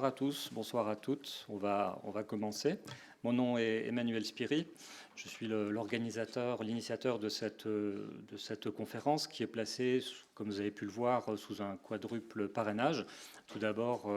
Bonsoir à tous, bonsoir à toutes. On va commencer. Mon nom est Emmanuel Spiri. Je suis l'organisateur, l'initiateur de cette conférence qui est placée, comme vous avez pu le voir, sous un quadruple parrainage. Tout d'abord,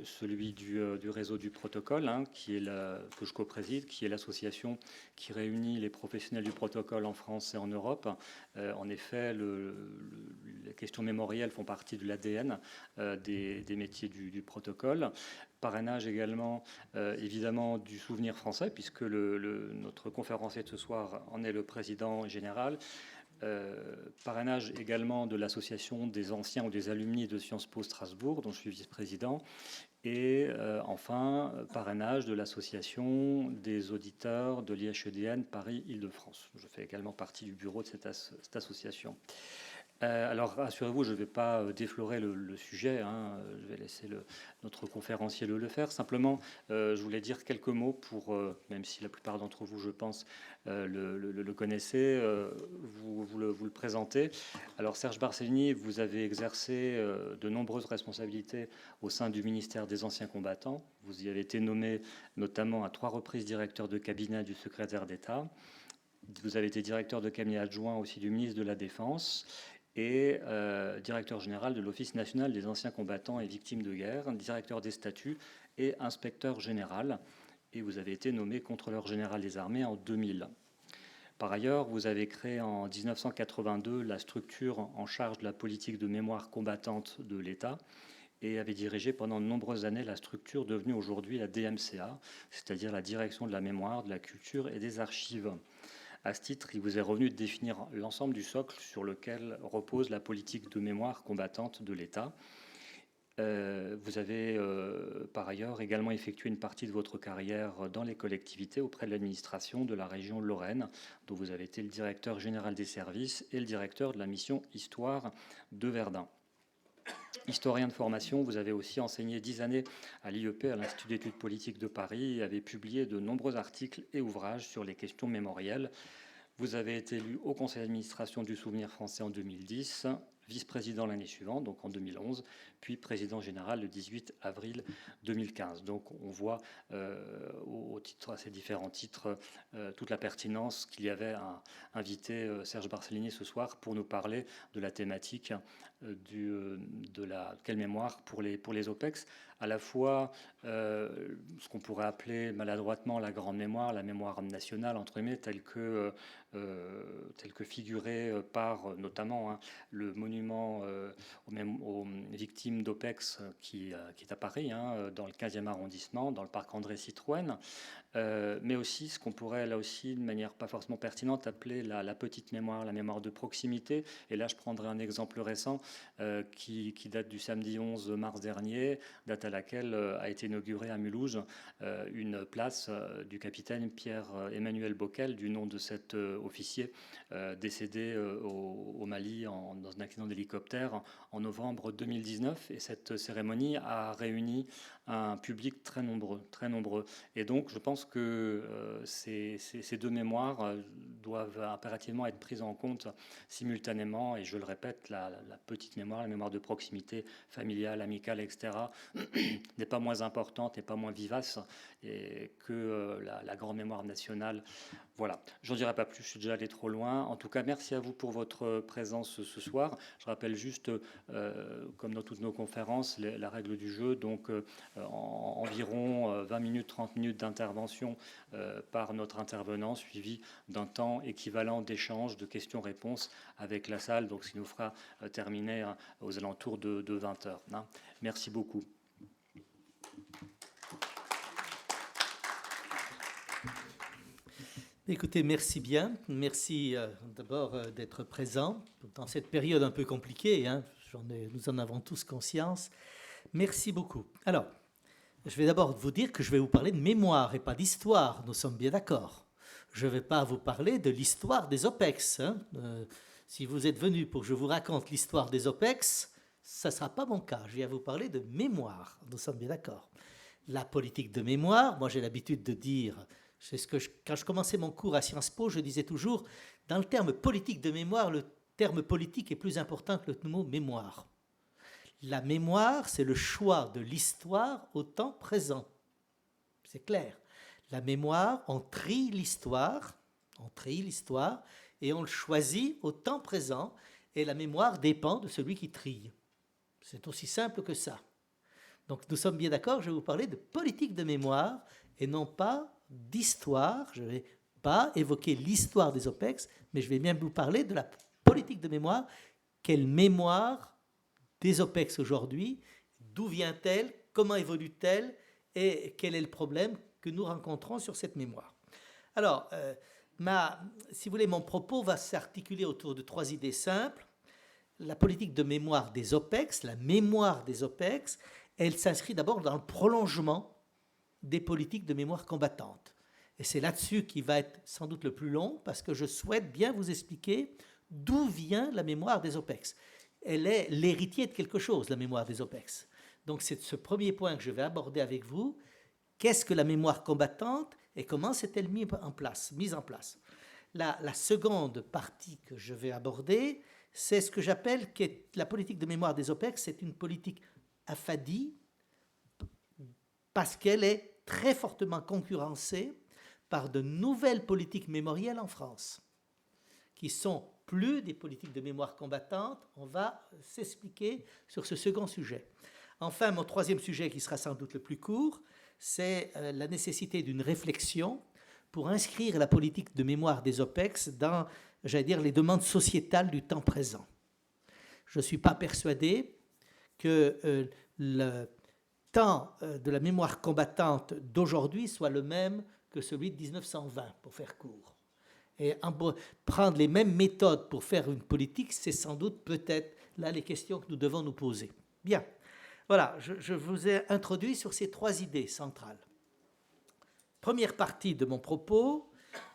celui du réseau du protocole, que je co-préside, qui est l'association qui réunit les professionnels du protocole en France et en Europe. En effet, les questions mémorielles font partie de l'ADN des métiers du protocole. Parrainage également, évidemment, du souvenir français, puisque notre conférencier de ce soir en est le président général. Parrainage également de l'association des anciens ou des alumni de Sciences Po Strasbourg, dont je suis vice-président. Et enfin, parrainage de l'association des auditeurs de l'IHEDN Paris-Île-de-France. Je fais également partie du bureau de cette association. Alors, rassurez-vous, je ne vais pas déflorer le sujet, je vais laisser notre conférencier le faire. Simplement, je voulais dire quelques mots pour, même si la plupart d'entre vous, je pense, le connaissez, vous le présenter. Alors, Serge Barcellini, vous avez exercé de nombreuses responsabilités au sein du ministère des Anciens Combattants. Vous y avez été nommé notamment à 3 reprises directeur de cabinet du secrétaire d'État. Vous avez été directeur de cabinet adjoint aussi du ministre de la Défense et directeur général de l'Office national des anciens combattants et victimes de guerre, directeur des statuts et inspecteur général. Et vous avez été nommé contrôleur général des armées en 2000. Par ailleurs, vous avez créé en 1982 la structure en charge de la politique de mémoire combattante de l'État et avez dirigé pendant de nombreuses années la structure devenue aujourd'hui la DMCA, c'est-à-dire la Direction de la mémoire, de la culture et des archives. À ce titre, il vous est revenu de définir l'ensemble du socle sur lequel repose la politique de mémoire combattante de l'État. Vous avez par ailleurs également effectué une partie de votre carrière dans les collectivités auprès de l'administration de la région Lorraine, dont vous avez été le directeur général des services et le directeur de la mission Histoire de Verdun. Historien de formation, vous avez aussi enseigné 10 années à l'IEP, à l'Institut d'études politiques de Paris, et avez publié de nombreux articles et ouvrages sur les questions mémorielles. Vous avez été élu au conseil d'administration du Souvenir français en 2010, vice-président l'année suivante, donc en 2011, puis président général le 18 avril 2015. Donc on voit à ces différents titres toute la pertinence qu'il y avait à inviter Serge Barcellini ce soir pour nous parler de la thématique de la quelle mémoire pour les OPEX, à la fois ce qu'on pourrait appeler maladroitement la grande mémoire, la mémoire nationale entre guillemets, telle que figurée par notamment le monument aux victimes d'OPEX qui est à Paris, dans le 15e arrondissement, dans le parc André Citroën, mais aussi ce qu'on pourrait là aussi de manière pas forcément pertinente appeler la petite mémoire, la mémoire de proximité. Et là je prendrai un exemple récent qui date du samedi 11 mars dernier, date à laquelle a été inaugurée à Mulhouse une place du capitaine Pierre-Emmanuel Bockel, du nom de cet officier décédé au Mali dans un accident d'hélicoptère en novembre 2019. Et cette cérémonie a réuni un public très nombreux. Et donc je pense que ces deux mémoires doivent impérativement être prises en compte simultanément. Et je le répète, la petite mémoire, la mémoire de proximité familiale, amicale, etc., n'est pas moins importante et pas moins vivace que la grande mémoire nationale. Voilà, j'en dirai pas plus, je suis déjà allé trop loin. En tout cas, merci à vous pour votre présence ce soir. Je rappelle juste, comme dans toutes nos conférences, la règle du jeu, donc environ 20 minutes, 30 minutes d'intervention par notre intervenant, suivi d'un temps équivalent d'échange, de questions-réponses avec la salle, donc ce qui nous fera terminer aux alentours de 20 heures. Merci beaucoup. Écoutez, merci bien. Merci d'abord d'être présent dans cette période un peu compliquée. Nous en avons tous conscience. Merci beaucoup. Alors, je vais d'abord vous dire que je vais vous parler de mémoire et pas d'histoire. Nous sommes bien d'accord. Je ne vais pas vous parler de l'histoire des OPEX. Si vous êtes venu pour que je vous raconte l'histoire des OPEX, ça ne sera pas mon cas. Je viens vous parler de mémoire. Nous sommes bien d'accord. La politique de mémoire, moi j'ai l'habitude de dire... Quand je commençais mon cours à Sciences Po, je disais toujours, dans le terme politique de mémoire, le terme politique est plus important que le mot mémoire. La mémoire, c'est le choix de l'histoire au temps présent. C'est clair. La mémoire, on trie l'histoire et on le choisit au temps présent, et la mémoire dépend de celui qui trie. C'est aussi simple que ça. Donc nous sommes bien d'accord, je vais vous parler de politique de mémoire et non pas d'histoire. Je ne vais pas évoquer l'histoire des OPEX, mais je vais bien vous parler de la politique de mémoire. Quelle mémoire des OPEX aujourd'hui? D'où vient-elle? Comment évolue-t-elle? Et quel est le problème que nous rencontrons sur cette mémoire? Alors, si vous voulez, mon propos va s'articuler autour de 3 idées simples. La politique de mémoire des OPEX, la mémoire des OPEX, elle s'inscrit d'abord dans le prolongement des politiques de mémoire combattante. Et c'est là-dessus qui va être sans doute le plus long, parce que je souhaite bien vous expliquer d'où vient la mémoire des OPEX. Elle est l'héritier de quelque chose, la mémoire des OPEX. Donc c'est ce premier point que je vais aborder avec vous. Qu'est-ce que la mémoire combattante et comment s'est-elle mise en place? La seconde partie que je vais aborder, c'est ce que j'appelle la politique de mémoire des OPEX. C'est une politique affadie parce qu'elle est très fortement concurrencée par de nouvelles politiques mémorielles en France, qui sont plus des politiques de mémoire combattante. On va s'expliquer sur ce second sujet. Enfin, mon troisième sujet, qui sera sans doute le plus court, c'est la nécessité d'une réflexion pour inscrire la politique de mémoire des OPEX dans, j'allais dire, les demandes sociétales du temps présent. Je ne suis pas persuadé que le temps de la mémoire combattante d'aujourd'hui soit le même que celui de 1920, pour faire court. Et prendre les mêmes méthodes pour faire une politique, c'est sans doute peut-être là les questions que nous devons nous poser. Bien, voilà, je vous ai introduit sur ces 3 idées centrales. Première partie de mon propos,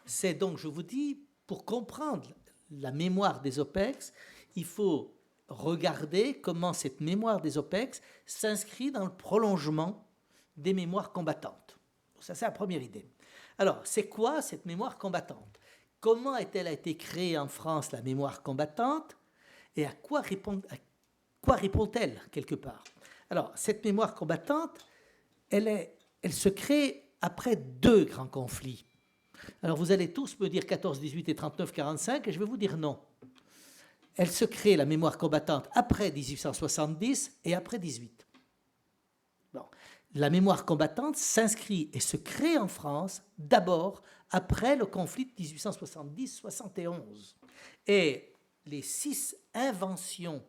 c'est donc, je vous dis, pour comprendre la mémoire des OPEX, il faut regarder comment cette mémoire des OPEX s'inscrit dans le prolongement des mémoires combattantes. Ça, c'est la première idée. Alors, c'est quoi cette mémoire combattante? Comment a-t-elle été créée en France, la mémoire combattante? Et à quoi répond-elle, quelque part? Alors, cette mémoire combattante, elle se crée après 2 grands conflits. Alors, vous allez tous me dire 14-18 et 39-45, et je vais vous dire non. Elle se crée, la mémoire combattante, après 1870 et après 18. Bon. La mémoire combattante s'inscrit et se crée en France d'abord après le conflit de 1870-71. Et les 6 inventions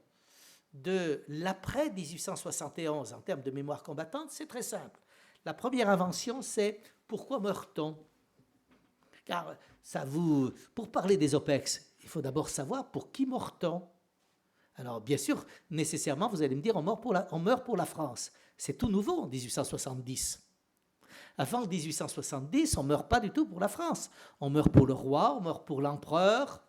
de l'après 1871 en termes de mémoire combattante, c'est très simple. La première invention, c'est pourquoi meurt-on? Car pour parler des OPEX, il faut d'abord savoir pour qui meurt-on. Alors, bien sûr, nécessairement, vous allez me dire, on meurt pour la France. C'est tout nouveau en 1870. Avant 1870, on ne meurt pas du tout pour la France. On meurt pour le roi, on meurt pour l'empereur.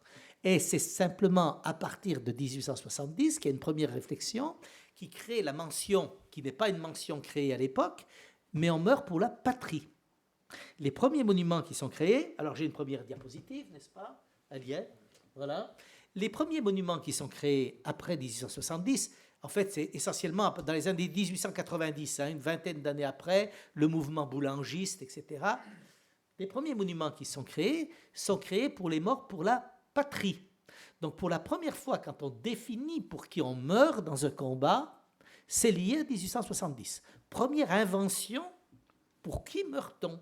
Et c'est simplement à partir de 1870 qu'il y a une première réflexion qui crée la mention, qui n'est pas une mention créée à l'époque, mais on meurt pour la patrie. Les premiers monuments qui sont créés, alors j'ai une première diapositive, n'est-ce pas? Elle y est, voilà. Les premiers monuments qui sont créés après 1870, en fait, c'est essentiellement dans les années 1890, une vingtaine d'années après, le mouvement boulangiste, etc. Les premiers monuments qui sont créés pour les morts pour la patrie. Donc, pour la première fois, quand on définit pour qui on meurt dans un combat, c'est lié à 1870. Première invention, pour qui meurt-on?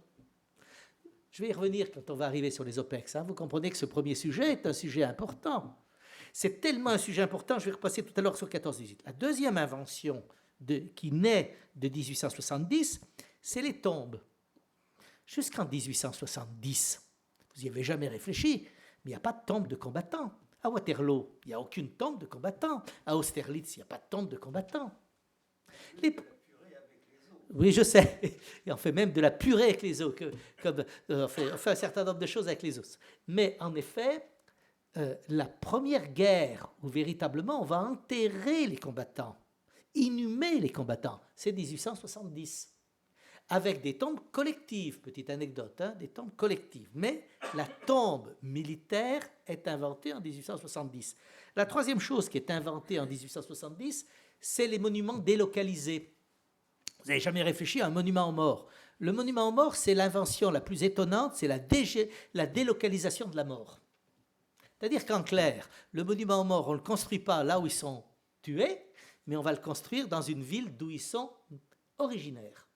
Je vais y revenir quand on va arriver sur les OPEX. Vous comprenez que ce premier sujet est un sujet important. C'est tellement un sujet important, je vais repasser tout à l'heure sur 14-18. La deuxième invention qui naît de 1870, c'est les tombes. Jusqu'en 1870, vous n'y avez jamais réfléchi, mais il n'y a pas de tombe de combattants. À Waterloo, il n'y a aucune tombe de combattants. À Austerlitz, il n'y a pas de tombe de combattants. Oui, je sais. Et on fait même de la purée avec les os. On fait un certain nombre de choses avec les os. Mais en effet, la première guerre où véritablement on va enterrer les combattants, inhumer les combattants, c'est 1870. avec des tombes collectives. Petite anecdote, hein, des tombes collectives. Mais la tombe militaire est inventée en 1870. La troisième chose qui est inventée en 1870, c'est les monuments délocalisés. Vous n'avez jamais réfléchi à un monument aux morts. Le monument aux morts, c'est l'invention la plus étonnante, c'est la délocalisation de la mort. C'est-à-dire qu'en clair, le monument aux morts, on ne le construit pas là où ils sont tués, mais on va le construire dans une ville d'où ils sont originaires.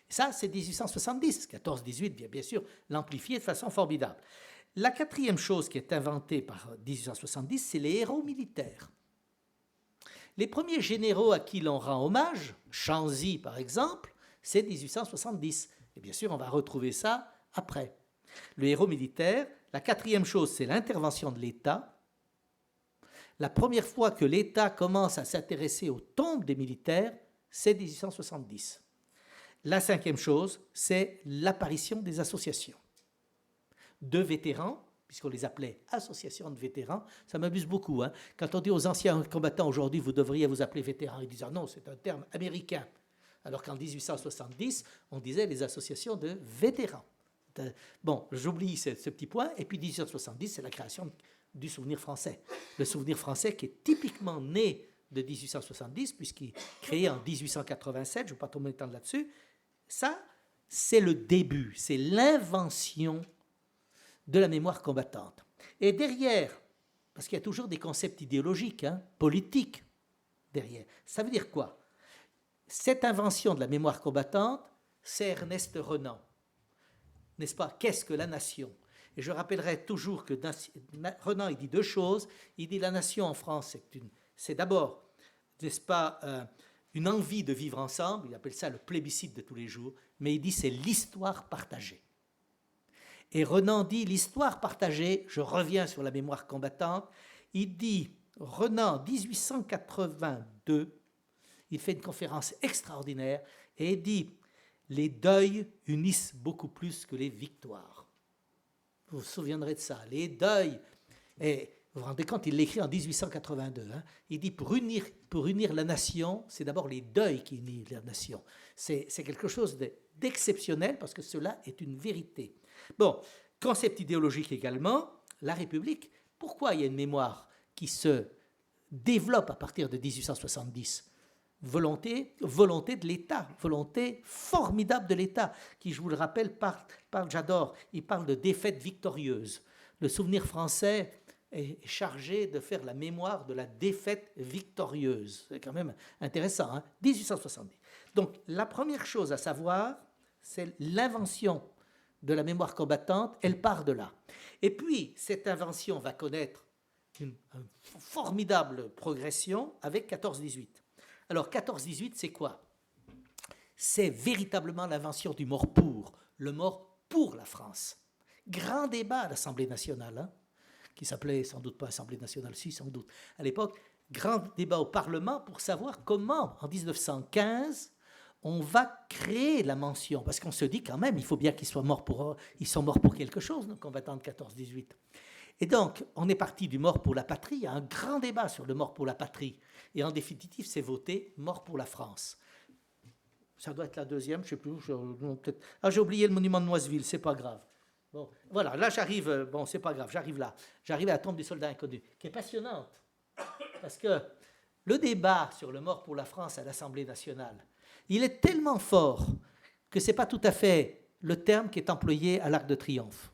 Et ça, c'est 1870. 14-18 vient bien sûr l'amplifier de façon formidable. La quatrième chose qui est inventée par 1870, c'est les héros militaires. Les premiers généraux à qui l'on rend hommage, Chanzy par exemple, c'est 1870. Et bien sûr, on va retrouver ça après. Le héros militaire, la quatrième chose, c'est l'intervention de l'État. La première fois que l'État commence à s'intéresser aux tombes des militaires, c'est 1870. La cinquième chose, c'est l'apparition des associations de vétérans, puisqu'on les appelait associations de vétérans. Ça m'amuse beaucoup, hein. Quand on dit aux anciens combattants aujourd'hui, vous devriez vous appeler vétérans, ils disent ah non, c'est un terme américain. Alors qu'en 1870, on disait les associations de vétérans. Bon, j'oublie ce petit point. Et puis 1870, c'est la création du souvenir français. Le souvenir français qui est typiquement né de 1870, puisqu'il est créé en 1887, je ne vais pas trop m'étendre là-dessus. Ça, c'est le début, c'est l'invention de la mémoire combattante. Et derrière, parce qu'il y a toujours des concepts idéologiques, hein, politiques derrière, ça veut dire quoi? Cette invention de la mémoire combattante, c'est Ernest Renan. N'est-ce pas? Qu'est-ce que la nation? Et je rappellerai toujours que Renan, il dit deux choses. Il dit la nation en France, c'est d'abord, n'est-ce pas, une envie de vivre ensemble. Il appelle ça le plébiscite de tous les jours. Mais il dit c'est l'histoire partagée. Et Renan dit l'histoire partagée, je reviens sur la mémoire combattante, il dit, Renan, 1882, il fait une conférence extraordinaire et il dit les deuils unissent beaucoup plus que les victoires. Vous vous souviendrez de ça, les deuils. Et vous vous rendez compte, il l'écrit en 1882. Hein, il dit pour unir la nation, c'est d'abord les deuils qui unissent la nation. C'est quelque chose d'exceptionnel parce que cela est une vérité. Bon, concept idéologique également, la République. Pourquoi il y a une mémoire qui se développe à partir de 1870 ? Volonté de l'État, volonté formidable de l'État, qui, je vous le rappelle, j'adore, il parle de défaite victorieuse. Le souvenir français est chargé de faire la mémoire de la défaite victorieuse. C'est quand même intéressant, hein? 1870. Donc, la première chose à savoir, c'est l'invention de la mémoire combattante, elle part de là. Et puis, cette invention va connaître une formidable progression avec 14-18. Alors, 14-18, c'est quoi? C'est véritablement l'invention du mort pour, le mort pour la France. Grand débat à l'Assemblée nationale, hein, qui s'appelait sans doute pas Assemblée nationale, si, sans doute. À l'époque, grand débat au Parlement pour savoir comment, en 1915, on va créer la mention. Parce qu'on se dit quand même, il faut bien qu'ils soient morts pour quelque chose, nos combattants de 14-18. Et donc, on est parti du mort pour la patrie. Il y a un grand débat sur le mort pour la patrie. Et en définitive, c'est voté mort pour la France. Ça doit être la deuxième, je ne sais plus. J'ai oublié le monument de Noiseville, c'est pas grave. Bon, voilà, là j'arrive, bon, c'est pas grave, j'arrive là. J'arrive à la tombe du soldat inconnu, qui est passionnante. Parce que le débat sur le mort pour la France à l'Assemblée nationale, il est tellement fort que ce n'est pas tout à fait le terme qui est employé à l'Arc de Triomphe.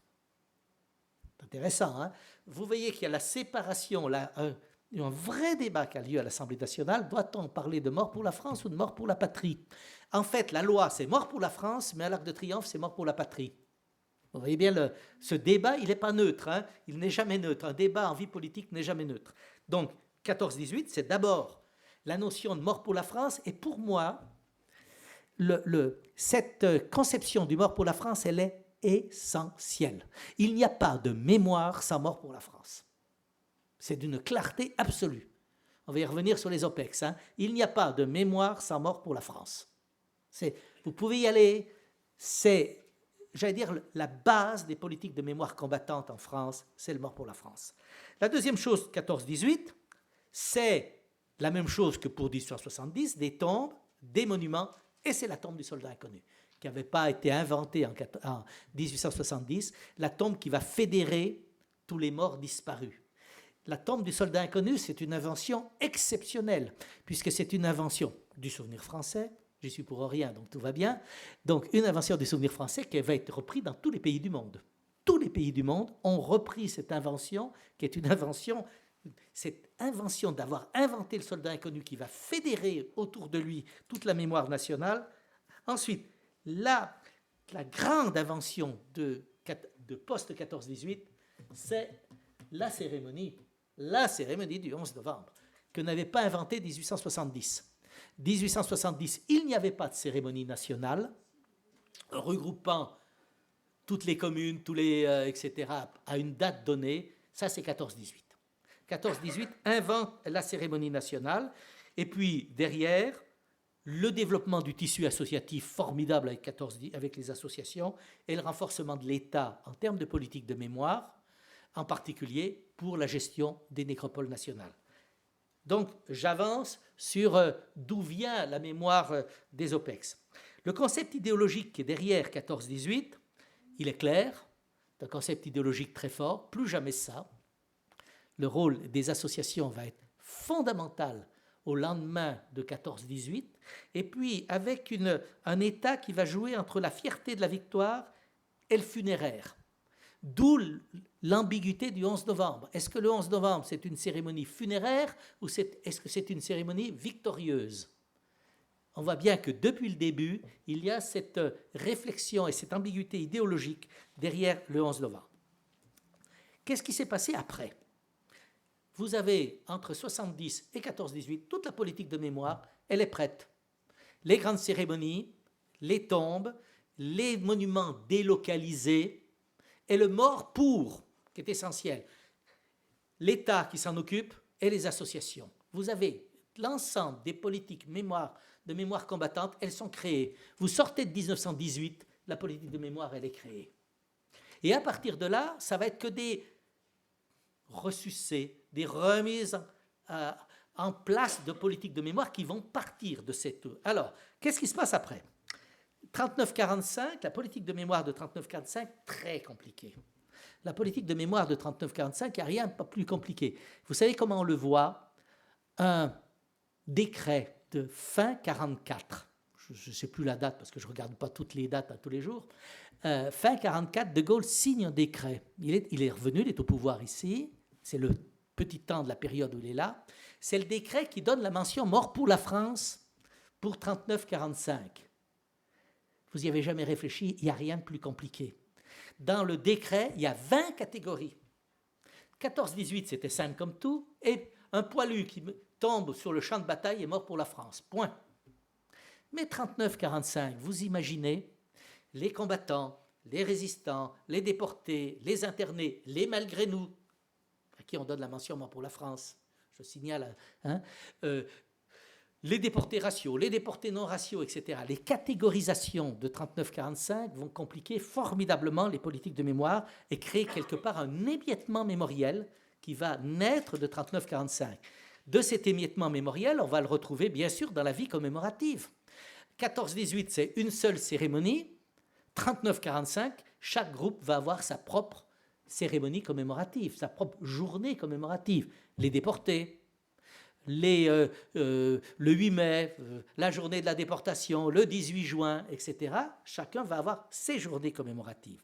C'est intéressant, hein? Vous voyez qu'il y a la séparation, là, un vrai débat qui a lieu à l'Assemblée nationale. Doit-on parler de mort pour la France ou de mort pour la patrie? En fait, la loi, c'est mort pour la France, mais à l'Arc de Triomphe, c'est mort pour la patrie. Vous voyez bien, ce débat, il n'est pas neutre. Hein? Il n'est jamais neutre. Un débat en vie politique n'est jamais neutre. Donc, 14-18, c'est d'abord la notion de mort pour la France. Et pour moi, cette conception du mort pour la France, elle est essentielle. Il n'y a pas de mémoire sans mort pour la France. C'est d'une clarté absolue. On va y revenir sur les OPEX. Hein. Il n'y a pas de mémoire sans mort pour la France. Vous pouvez y aller. C'est, j'allais dire, la base des politiques de mémoire combattante en France, c'est le mort pour la France. La deuxième chose, 14-18, c'est la même chose que pour 1870, des tombes, des monuments, et c'est la tombe du soldat inconnu. qui n'avait pas été inventée en 1870, la tombe qui va fédérer tous les morts disparus. La tombe du soldat inconnu, c'est une invention exceptionnelle, puisque c'est une invention du souvenir français, j'y suis pour rien, donc tout va bien, donc une invention du souvenir français qui va être reprise dans tous les pays du monde. Tous les pays du monde ont repris cette invention, qui est une invention, cette invention d'avoir inventé le soldat inconnu qui va fédérer autour de lui toute la mémoire nationale. Ensuite, la grande invention de post-14-18, c'est la cérémonie du 11 novembre, que n'avait pas inventée 1870. 1870, il n'y avait pas de cérémonie nationale regroupant toutes les communes, etc., à une date donnée. Ça, c'est 14-18. 14-18 invente la cérémonie nationale, et puis derrière, le développement du tissu associatif formidable avec les associations et le renforcement de l'État en termes de politique de mémoire, en particulier pour la gestion des nécropoles nationales. Donc, j'avance sur d'où vient la mémoire des OPEX. Le concept idéologique qui est derrière 14-18, il est clair, c'est un concept idéologique très fort, plus jamais ça. Le rôle des associations va être fondamental au lendemain de 14-18, et puis avec un État qui va jouer entre la fierté de la victoire et le funéraire. D'où l'ambiguïté du 11 novembre. Est-ce que le 11 novembre, c'est une cérémonie funéraire ou est-ce que c'est une cérémonie victorieuse? On voit bien que depuis le début, il y a cette réflexion et cette ambiguïté idéologique derrière le 11 novembre. Qu'est-ce qui s'est passé après? Vous avez, entre 70 et 14-18, toute la politique de mémoire, elle est prête. Les grandes cérémonies, les tombes, les monuments délocalisés, et le mort pour, qui est essentiel. L'État qui s'en occupe et les associations. Vous avez l'ensemble des politiques de mémoire combattante, elles sont créées. Vous sortez de 1918, la politique de mémoire, elle est créée. Et à partir de là, ça va être que des ressucés, des remises en place de politiques de mémoire qui vont partir de cette... Alors, qu'est-ce qui se passe après ? 39-45, la politique de mémoire de 39-45, très compliquée. La politique de mémoire de 39-45, il n'y a rien de pas plus compliqué. Vous savez comment on le voit? Un décret de fin 44, je ne sais plus la date parce que je ne regarde pas toutes les dates à tous les jours, fin 44, De Gaulle signe un décret. Il est revenu, il est au pouvoir ici, c'est le petit temps de la période où il est là. C'est le décret qui donne la mention mort pour la France pour 39-45. Vous n'y avez jamais réfléchi, il n'y a rien de plus compliqué. Dans le décret, il y a 20 catégories. 14-18, c'était simple comme tout, et un poilu qui tombe sur le champ de bataille est mort pour la France. Point. Mais 39-45, vous imaginez les combattants, les résistants, les déportés, les internés, les malgré nous, à qui on donne la mention mort pour la France, je signale, les déportés raciaux, les déportés non raciaux, etc. Les catégorisations de 39-45 vont compliquer formidablement les politiques de mémoire et créer quelque part un émiettement mémoriel qui va naître de 39-45. De cet émiettement mémoriel, on va le retrouver bien sûr dans la vie commémorative. 14-18, c'est une seule cérémonie. 39-45, chaque groupe va avoir sa propre cérémonie commémorative, sa propre journée commémorative. Les déportés, le 8 mai, la journée de la déportation, le 18 juin, etc. Chacun va avoir ses journées commémoratives.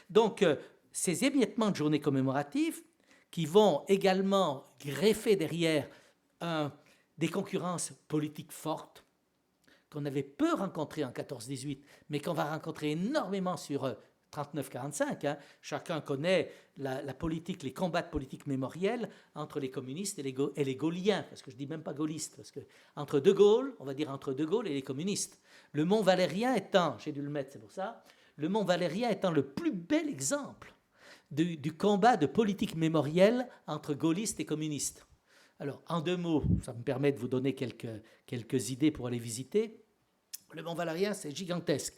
Donc, ces émiettements de journées commémoratives qui vont également greffer derrière des concurrences politiques fortes qu'on avait peu rencontrées en 14-18, mais qu'on va rencontrer énormément sur 39-45. Chacun connaît la politique, les combats de politique mémorielle entre les communistes et les gaulliens, parce que je ne dis même pas gaullistes, parce que entre De Gaulle, on va dire entre De Gaulle et les communistes. Le Mont Valérien étant, j'ai dû le mettre, c'est pour ça, le Mont Valérien étant le plus bel exemple du combat de politique mémorielle entre gaullistes et communistes. Alors, en deux mots, ça me permet de vous donner quelques idées pour aller visiter. Le Mont Valérien, c'est gigantesque.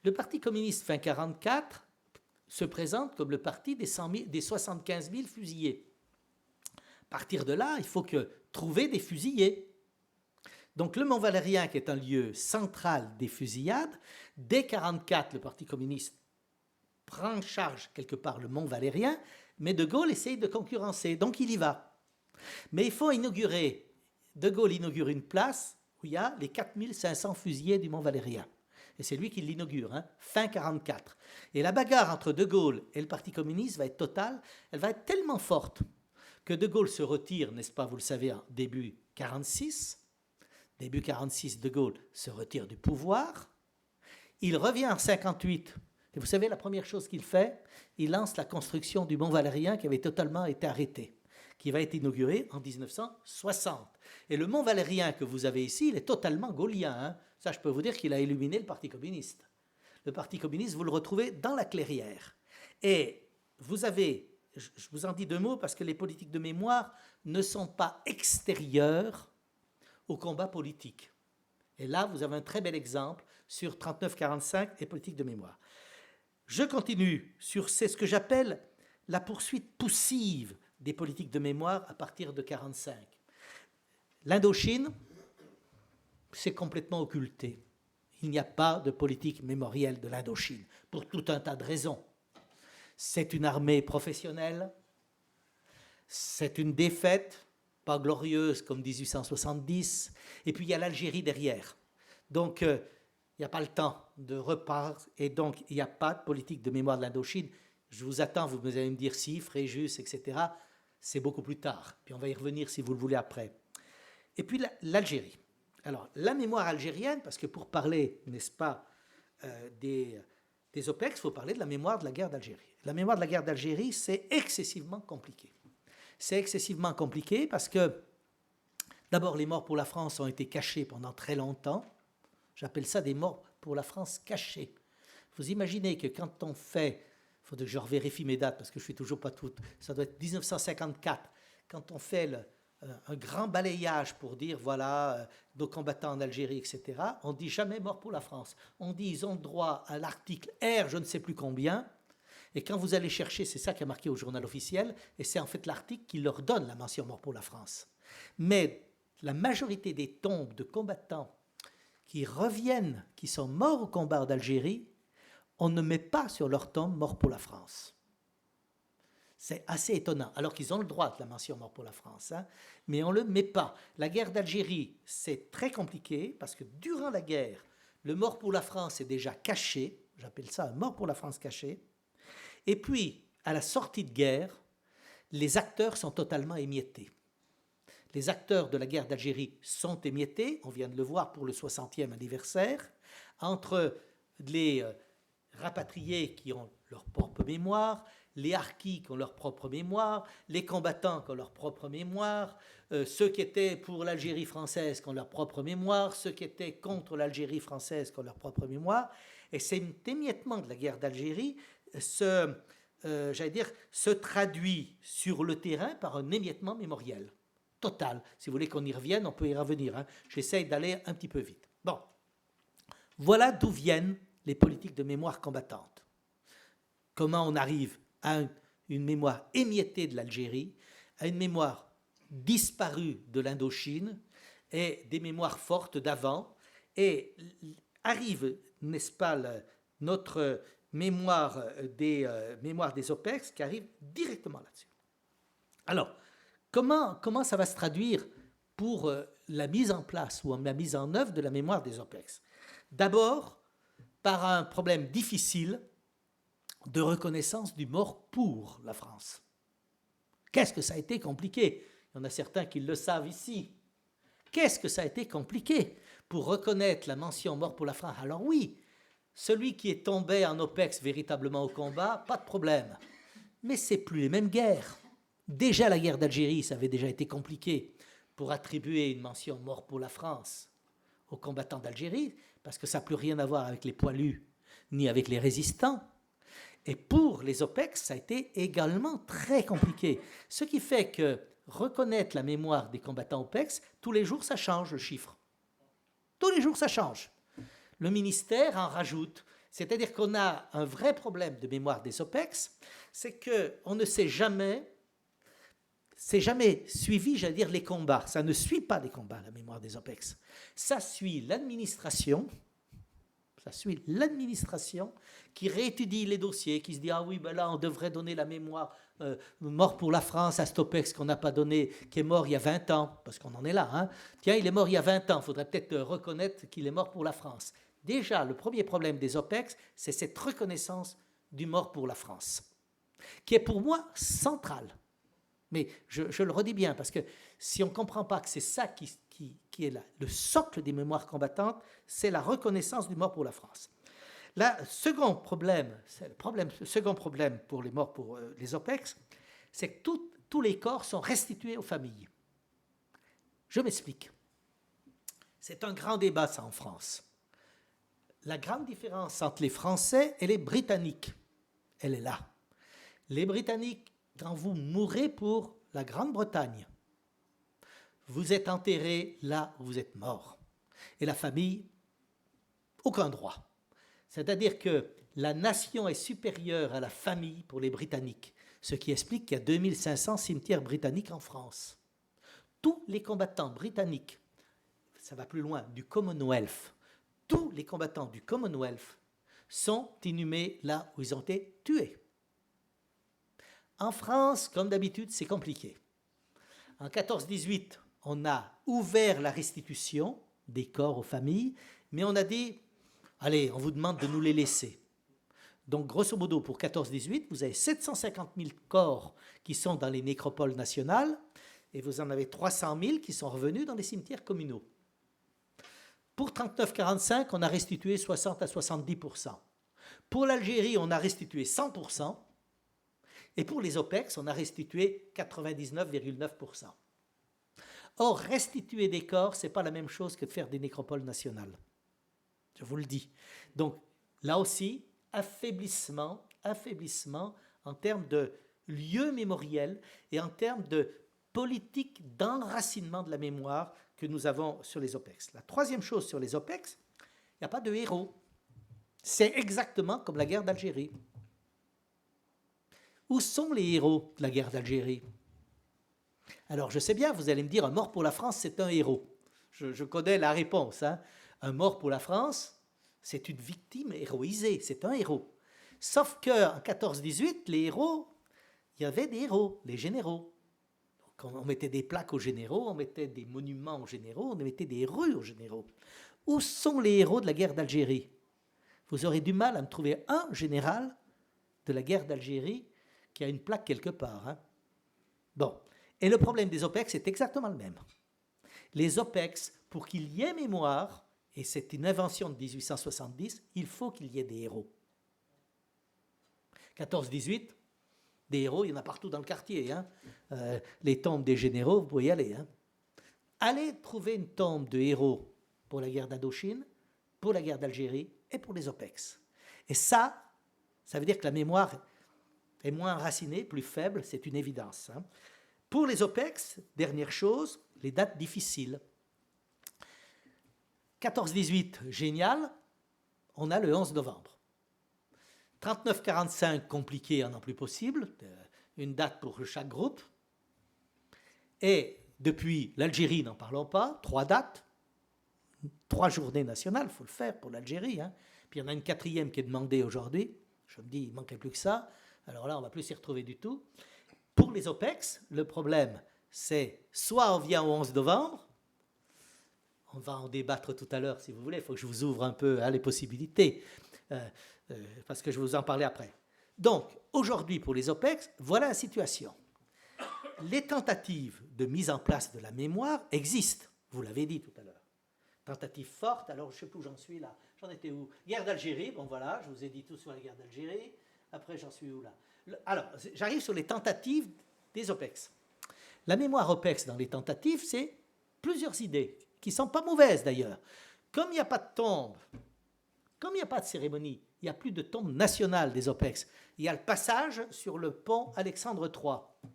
Le Parti communiste fin 1944 se présente comme le parti des 75 000 fusillés. À partir de là, il faut trouver des fusillés. Donc le Mont Valérien, qui est un lieu central des fusillades, dès 1944, le Parti communiste prend en charge quelque part le Mont Valérien, mais De Gaulle essaye de concurrencer, donc il y va. Mais il faut inaugurer, De Gaulle inaugure une place où il y a les 4500 fusillés du Mont Valérien. Et c'est lui qui l'inaugure, fin 1944. Et la bagarre entre De Gaulle et le Parti communiste va être totale, elle va être tellement forte que De Gaulle se retire, n'est-ce pas, vous le savez, en début 1946. Début 1946, De Gaulle se retire du pouvoir. Il revient en 1958. Et vous savez, la première chose qu'il fait, il lance la construction du Mont Valérien qui avait totalement été arrêté, qui va être inauguré en 1960. Et le Mont Valérien que vous avez ici, il est totalement gaullien. Ça, je peux vous dire qu'il a illuminé le Parti communiste. Le Parti communiste, vous le retrouvez dans la Clairière. Et vous avez, je vous en dis deux mots parce que les politiques de mémoire ne sont pas extérieures au combat politique. Et là, vous avez un très bel exemple sur 39-45 et politique de mémoire. Je continue sur ce que j'appelle la poursuite poussive des politiques de mémoire à partir de 1945. L'Indochine, c'est complètement occulté. Il n'y a pas de politique mémorielle de l'Indochine, pour tout un tas de raisons. C'est une armée professionnelle, c'est une défaite, pas glorieuse comme 1870, et puis il y a l'Algérie derrière. Donc, il n'y a pas le temps de repas, et donc il n'y a pas de politique de mémoire de l'Indochine. Je vous attends, vous allez me dire si, Fréjus, etc. C'est beaucoup plus tard, puis on va y revenir si vous le voulez après. Et puis l'Algérie. Alors, la mémoire algérienne, parce que pour parler, n'est-ce pas, des OPEX, il faut parler de la mémoire de la guerre d'Algérie. La mémoire de la guerre d'Algérie, c'est excessivement compliqué. C'est excessivement compliqué parce que, d'abord, les morts pour la France ont été cachés pendant très longtemps. J'appelle ça des morts pour la France cachés. Vous imaginez que quand on fait, il faut que je vérifie mes dates parce que je ne suis toujours pas toutes, ça doit être 1954, quand on fait un grand balayage pour dire, voilà, nos combattants en Algérie, etc., on ne dit jamais mort pour la France. On dit ils ont droit à l'article R, je ne sais plus combien, et quand vous allez chercher, c'est ça qui est marqué au journal officiel, et c'est en fait l'article qui leur donne la mention mort pour la France. Mais la majorité des tombes de combattants qui reviennent, qui sont morts au combat d'Algérie, on ne met pas sur leur tombe mort pour la France. C'est assez étonnant, alors qu'ils ont le droit de la mention mort pour la France, mais on ne le met pas. La guerre d'Algérie, c'est très compliqué, parce que durant la guerre, le mort pour la France est déjà caché, j'appelle ça un mort pour la France caché, et puis, à la sortie de guerre, les acteurs sont totalement émiettés. Les acteurs de la guerre d'Algérie sont émiettés, on vient de le voir pour le 60e anniversaire, entre les rapatriés qui ont leur propre mémoire, les harkis qui ont leur propre mémoire, les combattants qui ont leur propre mémoire, ceux qui étaient pour l'Algérie française qui ont leur propre mémoire, ceux qui étaient contre l'Algérie française qui ont leur propre mémoire. Et cet émiettement de la guerre d'Algérie se traduit sur le terrain par un émiettement mémoriel total. Si vous voulez qu'on y revienne, on peut y revenir. J'essaye d'aller un petit peu vite. Bon, voilà d'où viennent les politiques de mémoire combattante. Comment on arrive à une mémoire émiettée de l'Algérie, à une mémoire disparue de l'Indochine et des mémoires fortes d'avant, et arrive, n'est-ce pas, notre mémoire des OPEX qui arrive directement là-dessus. Alors, comment ça va se traduire pour la mise en place ou la mise en œuvre de la mémoire des OPEX? D'abord, par un problème difficile de reconnaissance du mort pour la France. Qu'est-ce que ça a été compliqué? Il y en a certains qui le savent ici. Qu'est-ce que ça a été compliqué pour reconnaître la mention mort pour la France? Alors oui, celui qui est tombé en OPEX véritablement au combat, pas de problème. Mais ce n'est plus les mêmes guerres. Déjà la guerre d'Algérie, ça avait déjà été compliqué pour attribuer une mention mort pour la France aux combattants d'Algérie, parce que ça n'a plus rien à voir avec les poilus, ni avec les résistants. Et pour les OPEX, ça a été également très compliqué. Ce qui fait que reconnaître la mémoire des combattants OPEX, tous les jours, ça change le chiffre. Tous les jours, ça change. Le ministère en rajoute. C'est-à-dire qu'on a un vrai problème de mémoire des OPEX, c'est qu'on ne sait jamais c'est jamais suivi, j'allais dire, les combats. Ça ne suit pas les combats, la mémoire des OPEX. Ça suit l'administration. Ça suit l'administration qui réétudie les dossiers, qui se dit « Ah oui, ben là, on devrait donner la mémoire mort pour la France à cet OPEX qu'on n'a pas donné, qui est mort il y a 20 ans, parce qu'on en est là. Hein. Tiens, il est mort il y a 20 ans, il faudrait peut-être reconnaître qu'il est mort pour la France. » Déjà, le premier problème des OPEX, c'est cette reconnaissance du mort pour la France, qui est pour moi centrale. Mais je le redis bien, parce que si on ne comprend pas que c'est ça qui est le socle des mémoires combattantes, c'est la reconnaissance du mort pour la France. Le second problème pour les morts pour les OPEX, c'est que tous les corps sont restitués aux familles. Je m'explique. C'est un grand débat, ça, en France. La grande différence entre les Français et les Britanniques, elle est là. Les Britanniques, quand vous mourrez pour la Grande-Bretagne, vous êtes enterré là où vous êtes mort. Et la famille, aucun droit. C'est-à-dire que la nation est supérieure à la famille pour les Britanniques, ce qui explique qu'il y a 2500 cimetières britanniques en France. Tous les combattants britanniques, ça va plus loin, du Commonwealth, tous les combattants du Commonwealth sont inhumés là où ils ont été tués. En France, comme d'habitude, c'est compliqué. En 14-18, on a ouvert la restitution des corps aux familles, mais on a dit, allez, on vous demande de nous les laisser. Donc, grosso modo, pour 14-18, vous avez 750 000 corps qui sont dans les nécropoles nationales, et vous en avez 300 000 qui sont revenus dans les cimetières communaux. Pour 39-45, on a restitué 60 à 70%. Pour l'Algérie, on a restitué 100%. Et pour les OPEX, on a restitué 99,9%. Or, restituer des corps, ce n'est pas la même chose que de faire des nécropoles nationales. Je vous le dis. Donc, là aussi, affaiblissement en termes de lieux mémoriels et en termes de politique d'enracinement de la mémoire que nous avons sur les OPEX. La troisième chose sur les OPEX, il n'y a pas de héros. C'est exactement comme la guerre d'Algérie. Où sont les héros de la guerre d'Algérie? Alors, je sais bien, vous allez me dire, un mort pour la France, c'est un héros. Je connais la réponse. Hein. Un mort pour la France, c'est une victime héroïsée, c'est un héros. Sauf qu'en 14-18, les héros, il y avait des héros, les généraux. Donc, on mettait des plaques aux généraux, on mettait des monuments aux généraux, on mettait des rues aux généraux. Où sont les héros de la guerre d'Algérie? Vous aurez du mal à me trouver un général de la guerre d'Algérie qui a une plaque quelque part. Hein. Bon. Et le problème des OPEX est exactement le même. Les OPEX, pour qu'il y ait mémoire, et c'est une invention de 1870, il faut qu'il y ait des héros. 14-18, des héros, il y en a partout dans le quartier. Hein. Les tombes des généraux, vous pouvez y aller. Hein. Allez trouver une tombe de héros pour la guerre d'Indochine, pour la guerre d'Algérie et pour les OPEX. Et ça veut dire que la mémoire est moins enracinée, plus faible, c'est une évidence. Hein. Pour les OPEX, dernière chose, les dates difficiles. 14-18, génial, on a le 11 novembre. 39-45, compliqué, en plus possible, une date pour chaque groupe. Et depuis l'Algérie, n'en parlons pas, 3 dates, 3 journées nationales, il faut le faire pour l'Algérie. Hein. Puis il y en a une 4e qui est demandée aujourd'hui. Je me dis, il ne manquait plus que ça. Alors là, on ne va plus s'y retrouver du tout. Pour les OPEX, le problème, c'est soit on vient au 11 novembre, on va en débattre tout à l'heure si vous voulez, il faut que je vous ouvre un peu les possibilités, parce que je vais vous en parler après. Donc, aujourd'hui, pour les OPEX, voilà la situation. Les tentatives de mise en place de la mémoire existent, vous l'avez dit tout à l'heure. Tentatives fortes, alors je ne sais plus où j'en suis là. J'en étais où? Guerre d'Algérie, bon voilà, je vous ai dit tout sur la guerre d'Algérie. Après, j'en suis où là? Alors, j'arrive sur les tentatives des OPEX. La mémoire OPEX dans les tentatives, c'est plusieurs idées, qui ne sont pas mauvaises d'ailleurs. Comme il n'y a pas de tombe, comme il n'y a pas de cérémonie, il n'y a plus de tombe nationale des OPEX. Il y a le passage sur le pont Alexandre III.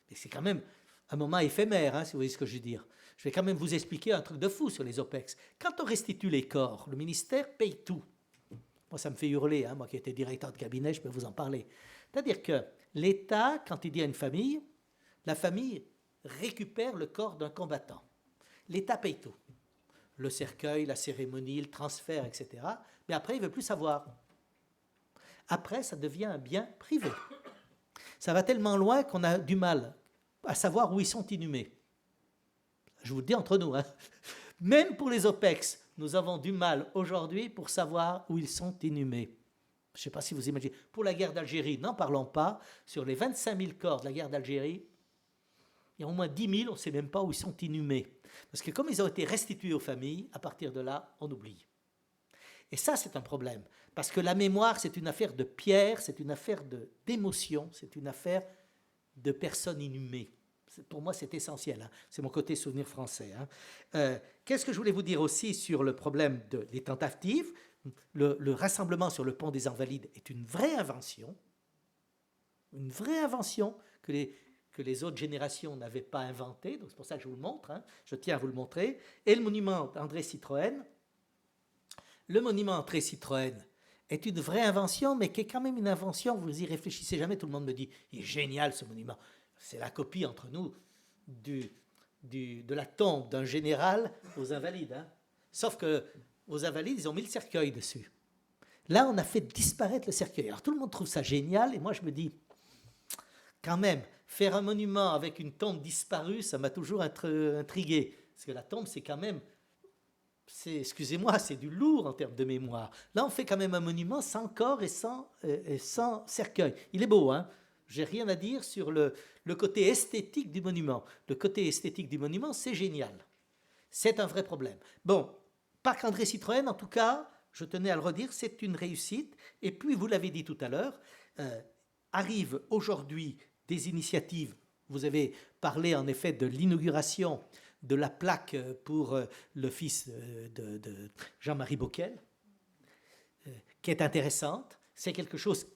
Et c'est quand même un moment éphémère, hein, si vous voyez ce que je veux dire. Je vais quand même vous expliquer un truc de fou sur les OPEX. Quand on restitue les corps, le ministère paye tout. Moi, ça me fait hurler, hein, moi qui étais directeur de cabinet, je peux vous en parler. C'est-à-dire que l'État, quand il dit à une famille, la famille récupère le corps d'un combattant. L'État paye tout. Le cercueil, la cérémonie, le transfert, etc. Mais après, il ne veut plus savoir. Après, ça devient un bien privé. Ça va tellement loin qu'on a du mal à savoir où ils sont inhumés. Je vous le dis entre nous, hein. Même pour les OPEX, nous avons du mal aujourd'hui pour savoir où ils sont inhumés. Je ne sais pas si vous imaginez. Pour la guerre d'Algérie, n'en parlons pas. Sur les 25 000 corps de la guerre d'Algérie, il y a au moins 10 000, on ne sait même pas où ils sont inhumés. Parce que comme ils ont été restitués aux familles, à partir de là, on oublie. Et ça, c'est un problème. Parce que la mémoire, c'est une affaire de pierre, c'est une affaire d'émotion, c'est une affaire de personnes inhumées. Pour moi, c'est essentiel. Hein. C'est mon côté souvenir français. Hein. Qu'est-ce que je voulais vous dire aussi sur le problème des tentatives? Le rassemblement sur le pont des Invalides est une vraie invention que les autres générations n'avaient pas inventée. Donc c'est pour ça que je vous le montre. Hein. Je tiens à vous le montrer. Et le monument André Citroën. Le monument André Citroën est une vraie invention, mais qui est quand même une invention. Vous y réfléchissez jamais. Tout le monde me dit, il est génial ce monument. C'est la copie entre nous de la tombe d'un général aux Invalides. Hein. Sauf que aux Invalides, ils ont mis le cercueil dessus. Là, on a fait disparaître le cercueil. Alors tout le monde trouve ça génial, et moi je me dis, quand même, faire un monument avec une tombe disparue, ça m'a toujours intrigué. Parce que la tombe, c'est quand même, excusez-moi, c'est du lourd en termes de mémoire. Là, on fait quand même un monument sans corps et sans cercueil. Il est beau, hein? J'ai rien à dire sur le côté esthétique du monument. Le côté esthétique du monument, c'est génial. C'est un vrai problème. Bon, Parc André Citroën, en tout cas, je tenais à le redire, c'est une réussite. Et puis, vous l'avez dit tout à l'heure, arrivent aujourd'hui des initiatives. Vous avez parlé en effet de l'inauguration de la plaque pour le fils de Jean-Marie Bockel, qui est intéressante. C'est quelque chose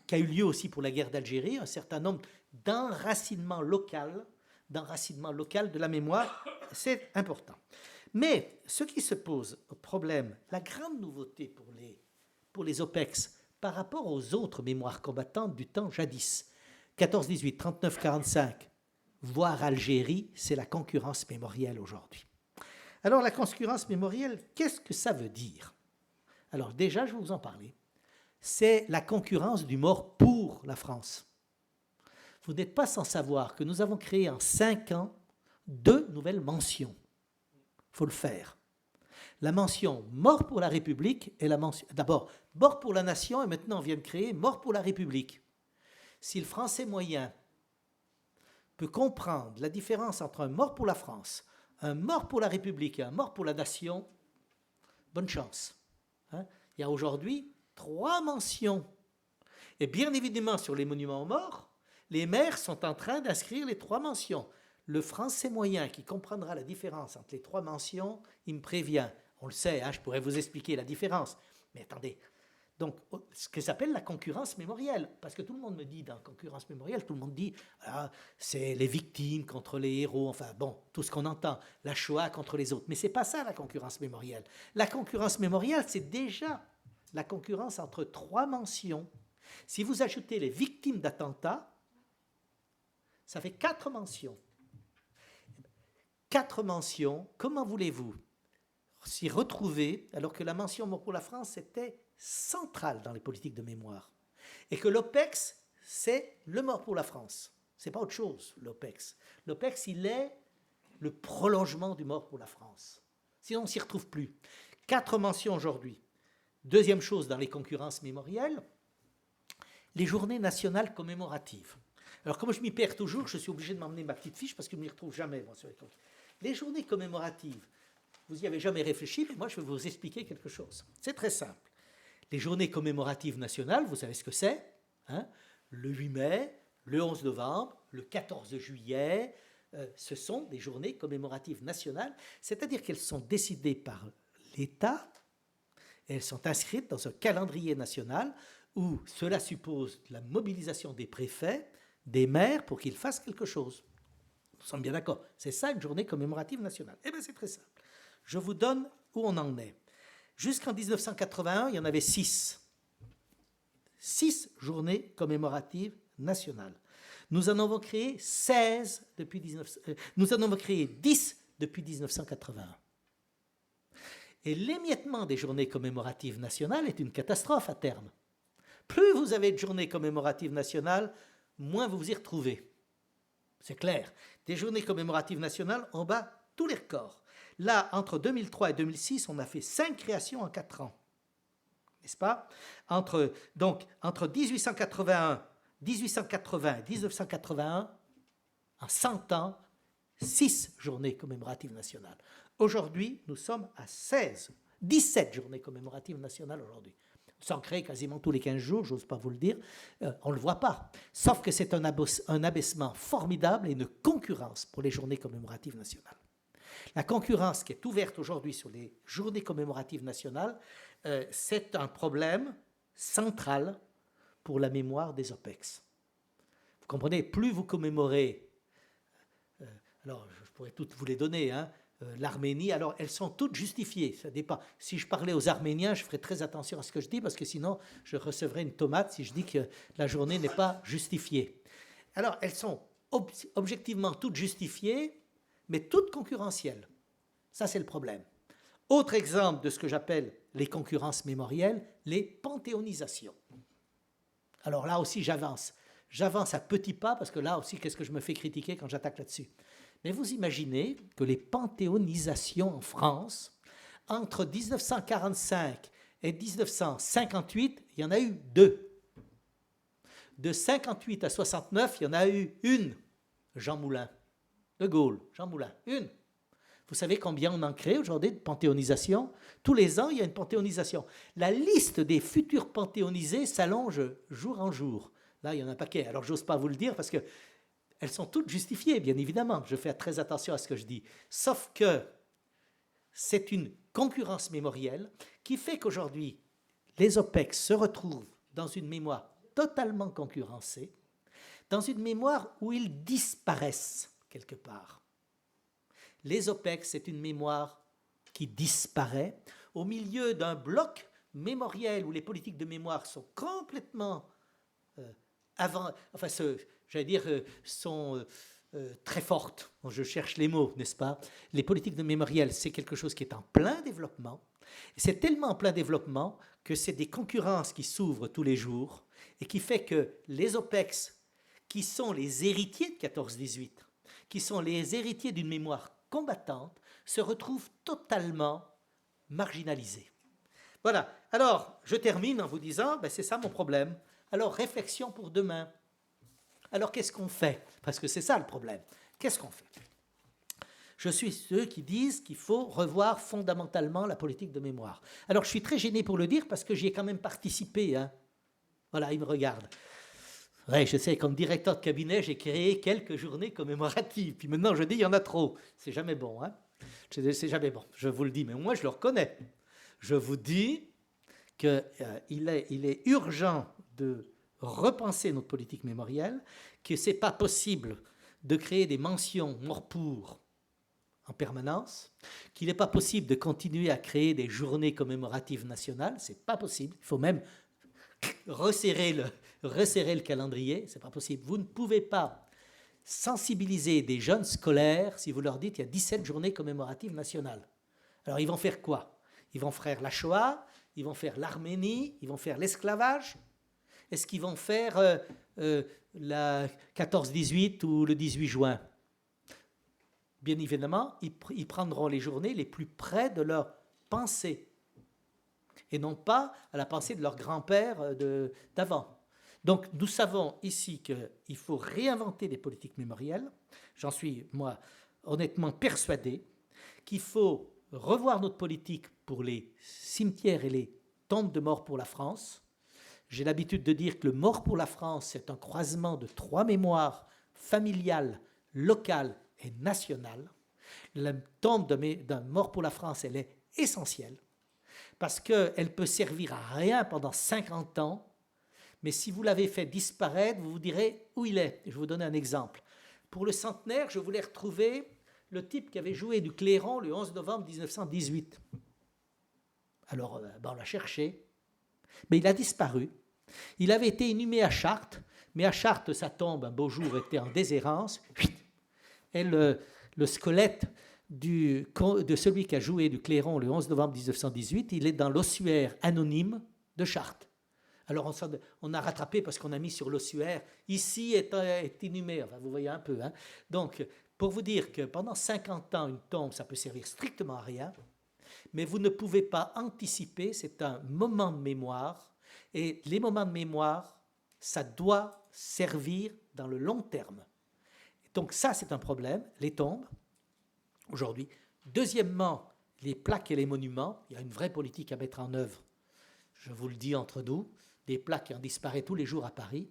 qui a eu lieu aussi pour la guerre d'Algérie, un certain nombre d'enracinements local de la mémoire, c'est important. Mais ce qui se pose au problème, la grande nouveauté pour les OPEX par rapport aux autres mémoires combattantes du temps jadis, 14-18, 39-45, voire Algérie, c'est la concurrence mémorielle aujourd'hui. Alors la concurrence mémorielle, qu'est-ce que ça veut dire? Alors déjà, je vais vous en parler. C'est la concurrence du mort pour la France. Vous n'êtes pas sans savoir que nous avons créé en 5 ans 2 nouvelles mentions. Il faut le faire. La mention mort pour la République et la mention... D'abord, mort pour la nation et maintenant on vient de créer mort pour la République. Si le français moyen peut comprendre la différence entre un mort pour la France, un mort pour la République et un mort pour la nation, bonne chance. Hein? Il y a aujourd'hui 3 mentions. Et bien évidemment, sur les monuments aux morts, les maires sont en train d'inscrire les 3 mentions. Le français moyen qui comprendra la différence entre les 3 mentions, il me prévient. On le sait, hein, je pourrais vous expliquer la différence. Mais attendez, donc ce que s'appelle la concurrence mémorielle, parce que tout le monde me dit dans la concurrence mémorielle, tout le monde dit ah, c'est les victimes contre les héros, enfin bon, tout ce qu'on entend, la Shoah contre les autres. Mais ce n'est pas ça la concurrence mémorielle. La concurrence mémorielle, c'est déjà la concurrence entre 3 mentions. Si vous ajoutez les victimes d'attentats, ça fait 4 mentions. 4 mentions, comment voulez-vous s'y retrouver alors que la mention mort pour la France était centrale dans les politiques de mémoire et que l'OPEX, c'est le mort pour la France. Ce n'est pas autre chose, l'OPEX. L'OPEX, il est le prolongement du mort pour la France. Sinon, on ne s'y retrouve plus. 4 mentions aujourd'hui. Deuxième chose dans les concurrences mémorielles, les journées nationales commémoratives. Alors, comme je m'y perds toujours, je suis obligé de m'emmener ma petite fiche parce que je ne m'y retrouve jamais. Moi, sur les journées commémoratives, vous n'y avez jamais réfléchi, mais moi, je vais vous expliquer quelque chose. C'est très simple. Les journées commémoratives nationales, vous savez ce que c'est, hein? Le 8 mai, le 11 novembre, le 14 juillet, ce sont des journées commémoratives nationales, c'est-à-dire qu'elles sont décidées par l'État et elles sont inscrites dans un calendrier national où cela suppose la mobilisation des préfets, des maires pour qu'ils fassent quelque chose. Nous sommes bien d'accord. C'est ça une journée commémorative nationale. Eh bien, c'est très simple. Je vous donne où on en est. Jusqu'en 1981, il y en avait 6. 6 journées commémoratives nationales. Nous en avons créé 16 depuis nous en avons créé 10 depuis 1981. Et l'émiettement des journées commémoratives nationales est une catastrophe à terme. Plus vous avez de journées commémoratives nationales, moins vous vous y retrouvez. C'est clair. Des journées commémoratives nationales, on bat tous les records. Là, entre 2003 et 2006, on a fait 5 créations en 4 ans. N'est-ce pas? Donc, entre 1880 et 1981, en 100 ans, 6 journées commémoratives nationales. Aujourd'hui, nous sommes à 17 journées commémoratives nationales aujourd'hui. S'en crée quasiment tous les 15 jours, j'ose pas vous le dire, on ne le voit pas. Sauf que c'est un abaissement formidable et une concurrence pour les journées commémoratives nationales. La concurrence qui est ouverte aujourd'hui sur les journées commémoratives nationales, c'est un problème central pour la mémoire des OPEX. Vous comprenez, plus vous commémorez, alors je pourrais toutes vous les donner, hein, l'Arménie, alors elles sont toutes justifiées. Ça dépend. Si je parlais aux Arméniens, je ferais très attention à ce que je dis, parce que sinon je recevrais une tomate si je dis que la journée n'est pas justifiée. Alors elles sont objectivement toutes justifiées, mais toutes concurrentielles. Ça, c'est le problème. Autre exemple de ce que j'appelle les concurrences mémorielles, les panthéonisations. Alors là aussi, j'avance. J'avance à petits pas, parce que là aussi, qu'est-ce que je me fais critiquer quand j'attaque là-dessus? Mais vous imaginez que les panthéonisations en France, entre 1945 et 1958, il y en a eu 2. De 58 à 69, il y en a eu une, Jean Moulin. De Gaulle, Jean Moulin, une. Vous savez combien on en crée aujourd'hui de panthéonisation? Tous les ans, il y a une panthéonisation. La liste des futurs panthéonisés s'allonge jour en jour. Là, il y en a un paquet. Alors, j'ose pas vous le dire parce que elles sont toutes justifiées, bien évidemment. Je fais très attention à ce que je dis. Sauf que c'est une concurrence mémorielle qui fait qu'aujourd'hui, les OPEX se retrouvent dans une mémoire totalement concurrencée, dans une mémoire où ils disparaissent quelque part. Les OPEX, c'est une mémoire qui disparaît au milieu d'un bloc mémoriel où les politiques de mémoire sont complètement sont très fortes. Je cherche les mots, n'est-ce pas? Les politiques de mémoriel, c'est quelque chose qui est en plein développement. C'est tellement en plein développement que c'est des concurrences qui s'ouvrent tous les jours et qui fait que les OPEX, qui sont les héritiers de 14-18, qui sont les héritiers d'une mémoire combattante, se retrouvent totalement marginalisés. Voilà. Alors, je termine en vous disant, c'est ça mon problème. Alors, réflexion pour demain. Alors, qu'est-ce qu'on fait? Parce que c'est ça le problème. Qu'est-ce qu'on fait? Je suis ceux qui disent qu'il faut revoir fondamentalement la politique de mémoire. Alors, je suis très gêné pour le dire parce que j'y ai quand même participé. Hein. Voilà, il me regarde. Oui, je sais, comme directeur de cabinet, j'ai créé quelques journées commémoratives. Puis maintenant, je dis, il y en a trop. C'est jamais bon. Hein? C'est jamais bon, je vous le dis. Mais moi, je le reconnais. Je vous dis qu'il est urgent de repenser notre politique mémorielle, que ce n'est pas possible de créer des mentions morts pour en permanence, qu'il n'est pas possible de continuer à créer des journées commémoratives nationales, ce n'est pas possible. Il faut même resserrer le calendrier, ce n'est pas possible. Vous ne pouvez pas sensibiliser des jeunes scolaires si vous leur dites qu'il y a 17 journées commémoratives nationales. Alors ils vont faire quoi? Ils vont faire la Shoah, ils vont faire l'Arménie, ils vont faire l'esclavage. Est-ce qu'ils vont faire la 14-18 ou le 18 juin? Bien évidemment, ils prendront les journées les plus près de leur pensée et non pas à la pensée de leur grand-père d'avant. Donc, nous savons ici qu'il faut réinventer des politiques mémorielles. J'en suis, moi, honnêtement persuadé qu'il faut revoir notre politique pour les cimetières et les tombes de morts pour la France. J'ai l'habitude de dire que le mort pour la France, c'est un croisement de 3 mémoires familiales, locales et nationales. La tombe d'un mort pour la France, elle est essentielle parce qu'elle peut servir à rien pendant 50 ans, mais si vous l'avez fait disparaître, vous vous direz où il est. Je vais vous donner un exemple. Pour le centenaire, je voulais retrouver le type qui avait joué du clairon le 11 novembre 1918. Alors, on l'a cherché, mais il a disparu. Il avait été inhumé à Chartres, Mais à Chartres, ça tombe, un beau jour, était en déshérence, et le squelette de celui qui a joué du clairon le 11 novembre 1918, il est dans l'ossuaire anonyme de Chartres. Alors on a rattrapé parce qu'on a mis sur l'ossuaire, ici est inhumé, enfin, vous voyez un peu. Hein. Donc, pour vous dire que pendant 50 ans, une tombe, ça peut servir strictement à rien, mais vous ne pouvez pas anticiper, c'est un moment de mémoire, et les moments de mémoire, ça doit servir dans le long terme. Donc ça, c'est un problème, les tombes, aujourd'hui. Deuxièmement, les plaques et les monuments, il y a une vraie politique à mettre en œuvre. Je vous le dis entre nous, des plaques qui en disparaissent tous les jours à Paris.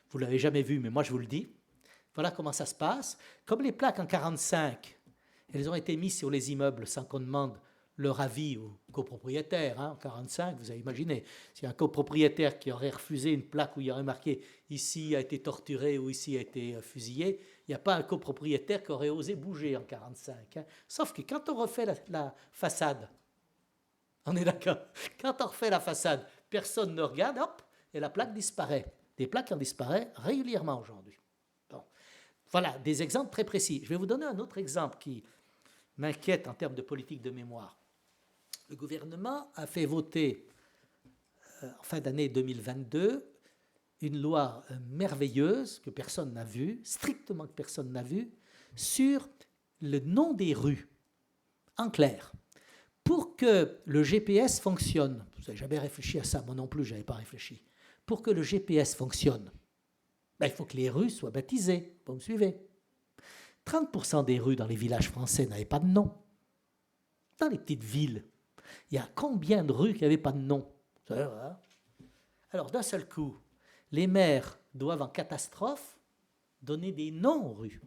Vous ne l'avez jamais vu, mais moi je vous le dis. Voilà comment ça se passe. Comme les plaques en 1945, elles ont été mises sur les immeubles sans qu'on demande leur avis aux copropriétaires. Hein, en 1945, vous avez imaginé, s'il y a un copropriétaire qui aurait refusé une plaque où il y aurait marqué « ici a été torturé » ou « ici a été fusillé », il n'y a pas un copropriétaire qui aurait osé bouger en 1945. Hein. Sauf que quand on refait la façade, on est d'accord, quand on refait la façade, personne ne regarde, hop, et la plaque disparaît. Des plaques en disparaissent régulièrement aujourd'hui. Bon. Voilà, des exemples très précis. Je vais vous donner un autre exemple qui m'inquiète en termes de politique de mémoire. Le gouvernement a fait voter, en fin d'année 2022, une loi merveilleuse que personne n'a vue, strictement que personne n'a vue, sur le nom des rues, en clair. Pour que le GPS fonctionne, vous n'avez jamais réfléchi à ça, moi non plus, je n'avais pas réfléchi. Pour que le GPS fonctionne, il faut que les rues soient baptisées. Vous me suivez? 30% des rues dans les villages français n'avaient pas de nom. Dans les petites villes, il y a combien de rues qui n'avaient pas de nom? Alors, d'un seul coup, les maires doivent en catastrophe donner des noms aux rues.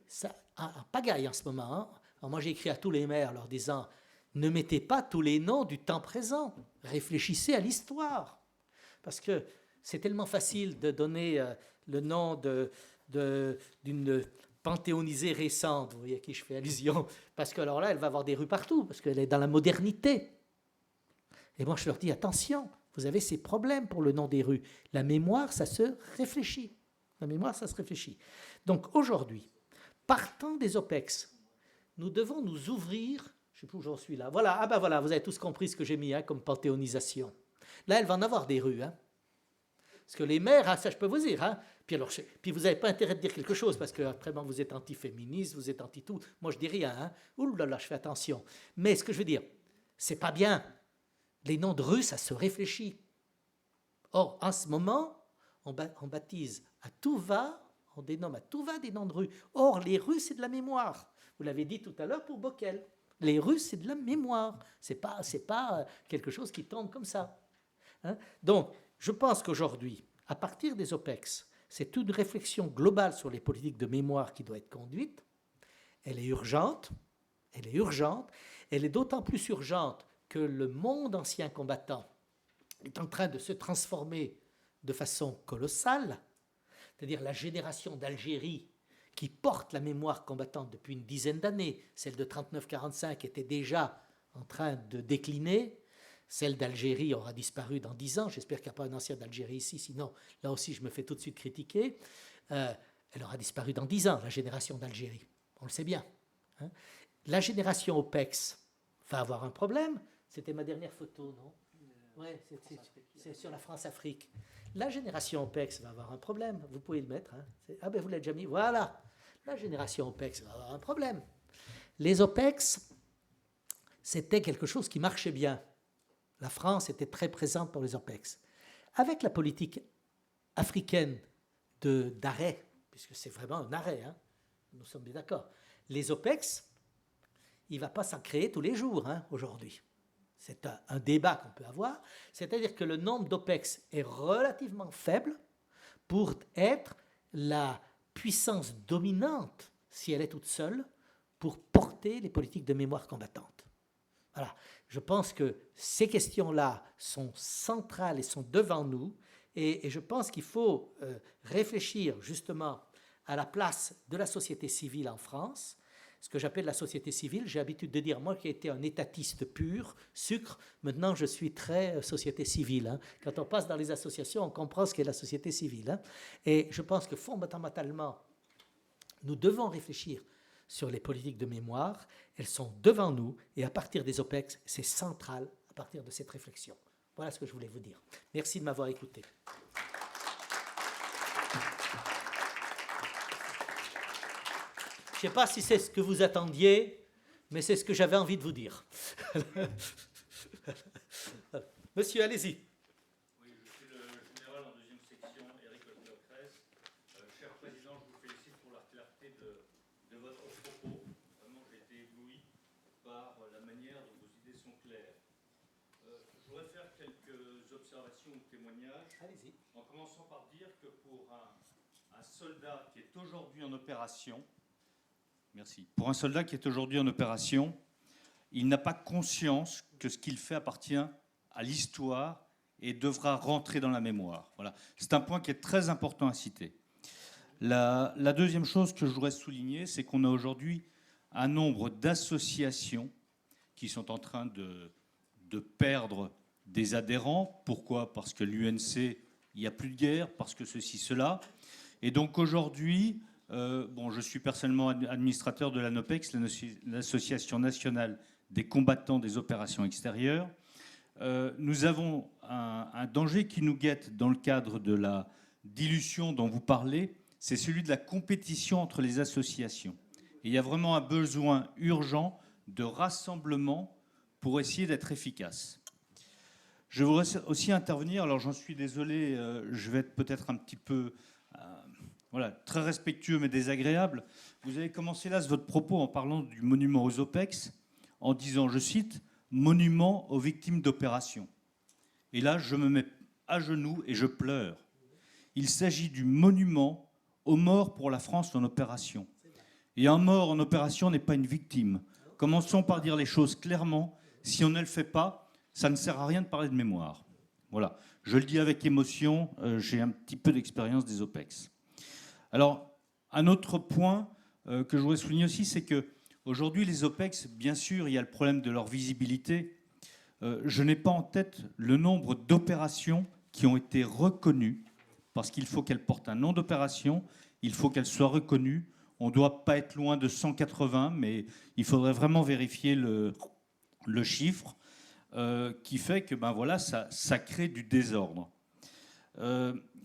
Ça, en pagaille en ce moment. Hein. Alors moi, j'ai écrit à tous les maires leur disant « Ne mettez pas tous les noms du temps présent. Réfléchissez à l'histoire. » Parce que c'est tellement facile de donner le nom d'une panthéonisée récente, vous voyez à qui je fais allusion, parce que alors là, elle va avoir des rues partout, parce qu'elle est dans la modernité. Et moi, je leur dis, attention, vous avez ces problèmes pour le nom des rues. La mémoire, ça se réfléchit. La mémoire, ça se réfléchit. Donc aujourd'hui, partant des OPEX, nous devons nous ouvrir, je ne sais plus où j'en suis là, voilà, voilà, vous avez tous compris ce que j'ai mis hein, comme panthéonisation. Là, elle va en avoir des rues, hein. Parce que les maires, hein, ça je peux vous dire, hein, puis vous n'avez pas intérêt de dire quelque chose, parce qu'après, vous êtes anti-féministe, vous êtes anti-tout. Moi, je dis rien. Hein. Ouh là là, je fais attention. Mais ce que je veux dire, c'est pas bien. Les noms de rues, ça se réfléchit. Or, en ce moment, on baptise à tout va, on dénomme à tout va des noms de rues. Or, les rues, c'est de la mémoire. Vous l'avez dit tout à l'heure pour Bockel. Les rues, c'est de la mémoire. C'est pas quelque chose qui tombe comme ça. Hein. Donc, je pense qu'aujourd'hui, à partir des OPEX, c'est une réflexion globale sur les politiques de mémoire qui doit être conduite. Elle est urgente. Elle est d'autant plus urgente que le monde ancien combattant est en train de se transformer de façon colossale. C'est-à-dire la génération d'Algérie qui porte la mémoire combattante depuis une dizaine d'années, celle de 39-45 était déjà en train de décliner. Celle d'Algérie aura disparu dans 10 ans. J'espère qu'il n'y a pas un ancien d'Algérie ici, sinon, là aussi, je me fais tout de suite critiquer. Elle aura disparu dans 10 ans, la génération d'Algérie. On le sait bien. Hein. La génération OPEX va avoir un problème. C'était ma dernière photo, non? Oui, c'est sur la France-Afrique. La génération OPEX va avoir un problème. Vous pouvez le mettre. Hein. Ah ben, vous l'avez déjà mis. Voilà. La génération OPEX va avoir un problème. Les OPEX, c'était quelque chose qui marchait bien. La France était très présente pour les OPEX. Avec la politique africaine d'arrêt, puisque c'est vraiment un arrêt, hein, nous sommes bien d'accord, les OPEX, il ne va pas s'en créer tous les jours hein, aujourd'hui. C'est un débat qu'on peut avoir. C'est-à-dire que le nombre d'OPEX est relativement faible pour être la puissance dominante, si elle est toute seule, pour porter les politiques de mémoire combattante. Voilà. Je pense que ces questions-là sont centrales et sont devant nous. Et je pense qu'il faut réfléchir justement à la place de la société civile en France, ce que j'appelle la société civile. J'ai l'habitude de dire, moi qui ai été un étatiste pur, sucre, maintenant je suis très société civile. Hein. Quand on passe dans les associations, on comprend ce qu'est la société civile. Hein. Et je pense que fondamentalement, nous devons réfléchir sur les politiques de mémoire. Elles sont devant nous, et à partir des OPEX, c'est central à partir de cette réflexion. Voilà ce que je voulais vous dire. Merci de m'avoir écouté. Je ne sais pas si c'est ce que vous attendiez, mais c'est ce que j'avais envie de vous dire. Monsieur, allez-y. Oui, je suis le général en deuxième section, Éric Octocrès. Cher Président, je vous félicite pour la clarté de votre propos. Vraiment, j'ai été ébloui par la manière dont vos idées sont claires. Je voudrais faire quelques observations ou témoignages. Allez-y. En commençant par dire que pour un soldat qui est aujourd'hui en opération, merci. Pour un soldat qui est aujourd'hui en opération, il n'a pas conscience que ce qu'il fait appartient à l'histoire et devra rentrer dans la mémoire. Voilà. C'est un point qui est très important à citer. La deuxième chose que je voudrais souligner, c'est qu'on a aujourd'hui un nombre d'associations qui sont en train de perdre des adhérents. Pourquoi ? Parce que l'UNC, il n'y a plus de guerre, parce que ceci, cela. Et donc aujourd'hui, je suis personnellement administrateur de l'ANOPEX, l'Association nationale des combattants des opérations extérieures. Nous avons un danger qui nous guette dans le cadre de la dilution dont vous parlez, c'est celui de la compétition entre les associations. Et il y a vraiment un besoin urgent de rassemblement pour essayer d'être efficace. Je voudrais aussi intervenir, alors j'en suis désolé, je vais être peut-être un petit peu très respectueux mais désagréable. Vous avez commencé là votre propos en parlant du monument aux OPEX, en disant, je cite, « monument aux victimes d'opérations ». Et là, je me mets à genoux et je pleure. Il s'agit du monument aux morts pour la France en opération. Et un mort en opération n'est pas une victime. Commençons par dire les choses clairement. Si on ne le fait pas, ça ne sert à rien de parler de mémoire. Voilà. Je le dis avec émotion, j'ai un petit peu d'expérience des OPEX. Alors, un autre point que je voudrais souligner aussi, c'est qu'aujourd'hui, les OPEX, bien sûr, il y a le problème de leur visibilité. Je n'ai pas en tête le nombre d'opérations qui ont été reconnues, parce qu'il faut qu'elles portent un nom d'opération, il faut qu'elles soient reconnues. On ne doit pas être loin de 180, mais il faudrait vraiment vérifier le chiffre qui fait que ça crée du désordre.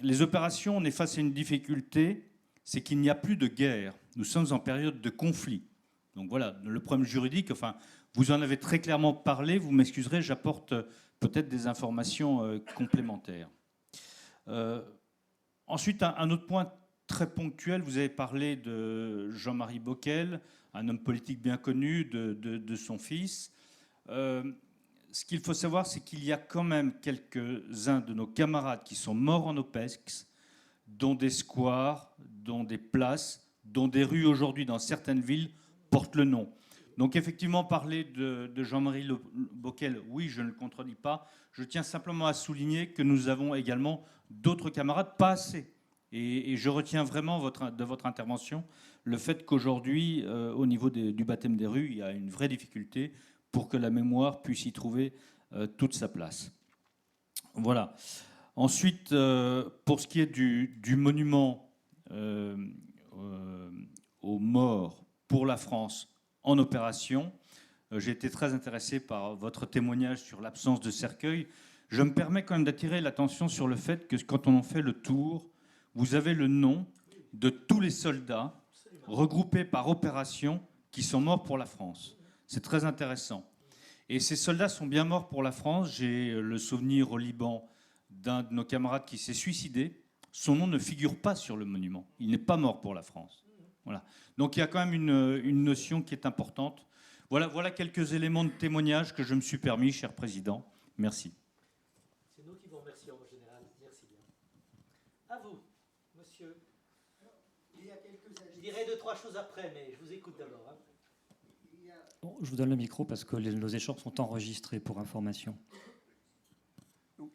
Les opérations, on est face à une difficulté, c'est qu'il n'y a plus de guerre. Nous sommes en période de conflit. Donc voilà, le problème juridique, vous en avez très clairement parlé, vous m'excuserez, j'apporte peut-être des informations complémentaires. Ensuite, un autre point très ponctuel, vous avez parlé de Jean-Marie Bockel, un homme politique bien connu, de son fils. Ce qu'il faut savoir, c'est qu'il y a quand même quelques-uns de nos camarades qui sont morts en OPEX, dont des squares, dont des places, dont des rues aujourd'hui dans certaines villes portent le nom. Donc effectivement, parler de Jean-Marie Bockel, oui, je ne le contredis pas. Je tiens simplement à souligner que nous avons également d'autres camarades, pas assez. Et je retiens vraiment de votre intervention le fait qu'aujourd'hui, au niveau du baptême des rues, il y a une vraie difficulté pour que la mémoire puisse y trouver toute sa place. Voilà. Ensuite, pour ce qui est du monument aux morts pour la France en opération, j'ai été très intéressé par votre témoignage sur l'absence de cercueil. Je me permets quand même d'attirer l'attention sur le fait que quand on en fait le tour, vous avez le nom de tous les soldats regroupés par opération qui sont morts pour la France. C'est très intéressant. Et ces soldats sont bien morts pour la France. J'ai le souvenir au Liban d'un de nos camarades qui s'est suicidé. Son nom ne figure pas sur le monument. Il n'est pas mort pour la France. Voilà. Donc il y a quand même une notion qui est importante. Voilà quelques éléments de témoignage que je me suis permis, cher Président. Merci. C'est nous qui vous remercions, mon général. Merci bien. À vous, monsieur. Je dirai 2-3 choses après, mais je vous écoute d'abord. Hein. Je vous donne le micro parce que nos échanges sont enregistrés pour information.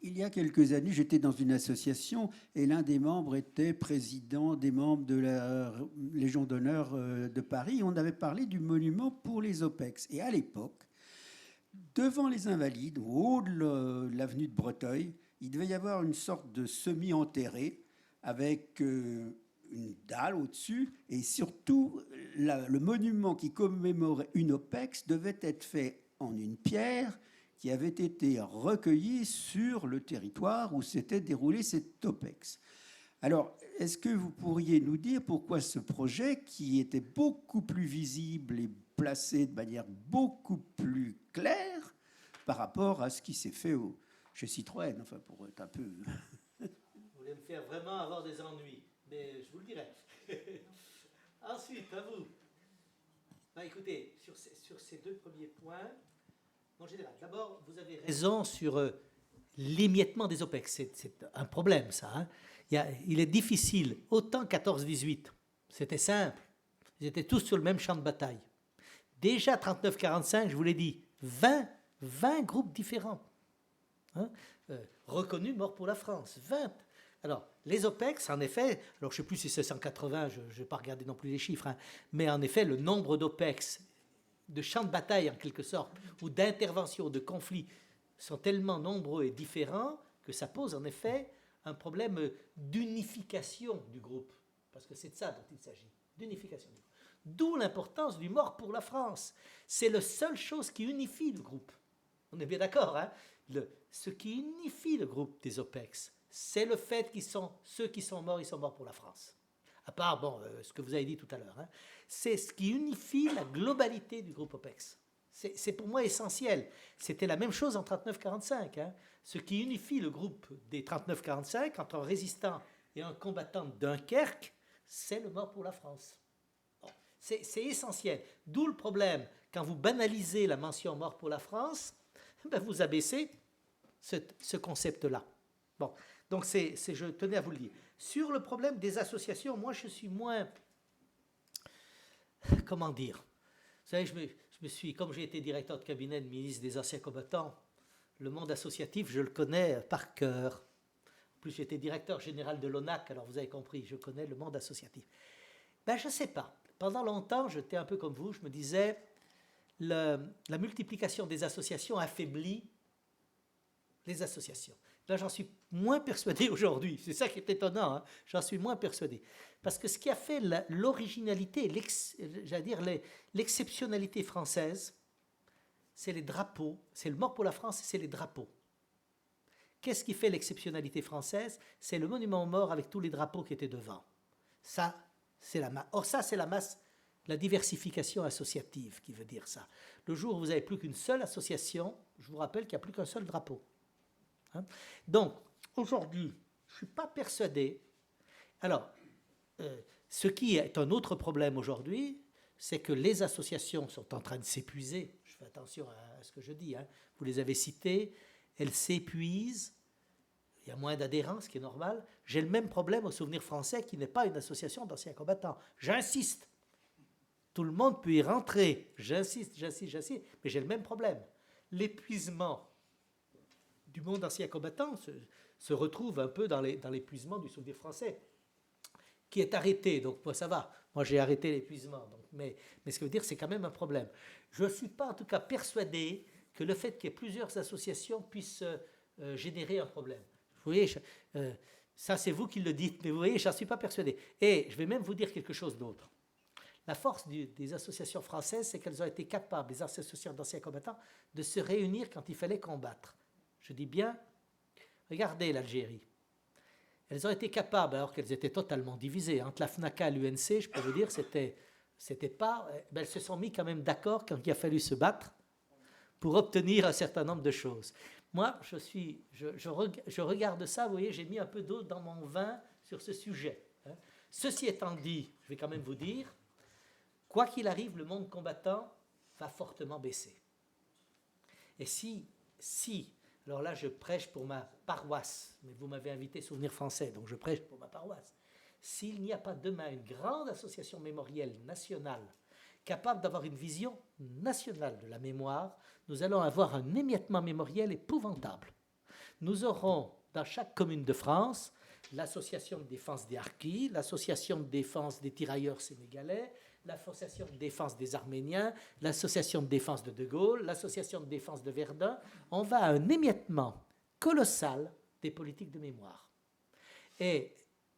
il y a quelques années, j'étais dans une association et l'un des membres était président des membres de la Légion d'honneur de Paris. On avait parlé du monument pour les OPEX. Et à l'époque, devant les Invalides, au haut de l'avenue de Breteuil, il devait y avoir une sorte de semi-enterré avec une dalle au-dessus. Et surtout, le monument qui commémorait une OPEX devait être fait en une pierre qui avait été recueillie sur le territoire où s'était déroulé cette OPEX. Alors, est-ce que vous pourriez nous dire pourquoi ce projet, qui était beaucoup plus visible et placé de manière beaucoup plus claire par rapport à ce qui s'est fait chez Citroën, enfin pour être un peu... Vous voulez me faire vraiment avoir des ennuis, mais je vous le dirai. Ensuite, à vous. Ben, écoutez, sur ces deux premiers points, en général, d'abord, vous avez raison sur l'émiettement des OPEX. C'est un problème, ça. Hein. Il est difficile. Autant 14-18, c'était simple. Ils étaient tous sur le même champ de bataille. Déjà 39-45, je vous l'ai dit, 20 groupes différents. Hein, reconnus morts pour la France. 20. Alors, les OPEX, en effet, alors je ne sais plus si c'est 180, je ne vais pas regarder non plus les chiffres, hein, mais en effet, le nombre d'OPEX, de champs de bataille en quelque sorte, ou d'interventions, de conflits, sont tellement nombreux et différents que ça pose en effet un problème d'unification du groupe. Parce que c'est de ça dont il s'agit, d'unification du groupe. D'où l'importance du mort pour la France. C'est la seule chose qui unifie le groupe. On est bien d'accord, hein? Ce qui unifie le groupe des OPEX, c'est le fait qu'ils sont, ceux qui sont morts, ils sont morts pour la France. À part, bon, ce que vous avez dit tout à l'heure. Hein? C'est ce qui unifie la globalité du groupe OPEX. C'est pour moi essentiel. C'était la même chose en 39-45. Hein? Ce qui unifie le groupe des 39-45 entre un résistant et un combattant de Dunkerque, c'est le mort pour la France. Bon, c'est essentiel. D'où le problème. Quand vous banalisez la mention mort pour la France, ben vous abaissez ce concept-là. Bon, donc je tenais à vous le dire. Sur le problème des associations, moi je suis moins... Comment dire? Vous savez, je me suis, comme j'ai été directeur de cabinet de ministre des Anciens Combattants, le monde associatif, je le connais par cœur. En plus, j'étais directeur général de l'ONAC, alors vous avez compris, je connais le monde associatif. Ben, je ne sais pas. Pendant longtemps, j'étais un peu comme vous, je me disais, la multiplication des associations affaiblit les associations. Là, j'en suis moins persuadé aujourd'hui. C'est ça qui est étonnant. Hein. J'en suis moins persuadé. Parce que ce qui a fait l'originalité, j'allais dire l'exceptionnalité française, c'est les drapeaux. C'est le mort pour la France, c'est les drapeaux. Qu'est-ce qui fait l'exceptionnalité française? C'est le monument aux morts avec tous les drapeaux qui étaient devant. Ça, c'est la masse. Or, ça, c'est la masse, la diversification associative qui veut dire ça. Le jour où vous n'avez plus qu'une seule association, je vous rappelle qu'il n'y a plus qu'un seul drapeau. Hein? Donc, aujourd'hui, je ne suis pas persuadé. Alors, ce qui est un autre problème aujourd'hui, c'est que les associations sont en train de s'épuiser. Je fais attention à ce que je dis. Hein. Vous les avez citées, elles s'épuisent. Il y a moins d'adhérents, ce qui est normal. J'ai le même problème au Souvenir français, qui n'est pas une association d'anciens combattants. J'insiste. Tout le monde peut y rentrer. J'insiste, mais j'ai le même problème. L'épuisement du monde ancien combattant se retrouve un peu dans l'épuisement du Souvenir français, qui est arrêté. Donc, moi, ça va. Moi, j'ai arrêté l'épuisement. Mais ce que je veux dire, c'est quand même un problème. Je ne suis pas, en tout cas, persuadé que le fait qu'il y ait plusieurs associations puisse générer un problème. Vous voyez, ça, c'est vous qui le dites, mais vous voyez, je n'en suis pas persuadé. Et je vais même vous dire quelque chose d'autre. La force des associations françaises, c'est qu'elles ont été capables, les associations d'anciens combattants, de se réunir quand il fallait combattre. Je dis bien, regardez l'Algérie. Elles ont été capables, alors qu'elles étaient totalement divisées, entre la FNACA et l'UNC, je peux vous dire, c'était pas... Ben, elles se sont mis quand même d'accord quand il a fallu se battre pour obtenir un certain nombre de choses. Moi, je regarde ça, vous voyez, j'ai mis un peu d'eau dans mon vin sur ce sujet. Hein. Ceci étant dit, je vais quand même vous dire, quoi qu'il arrive, le monde combattant va fortement baisser. Et si alors là, je prêche pour ma paroisse, mais vous m'avez invité Souvenir français, donc je prêche pour ma paroisse. S'il n'y a pas demain une grande association mémorielle nationale capable d'avoir une vision nationale de la mémoire, nous allons avoir un émiettement mémoriel épouvantable. Nous aurons dans chaque commune de France l'association de défense des Harkis, l'association de défense des tirailleurs sénégalais, l'association de défense des Arméniens, l'association de défense de De Gaulle, l'association de défense de Verdun. On va à un émiettement colossal des politiques de mémoire. Et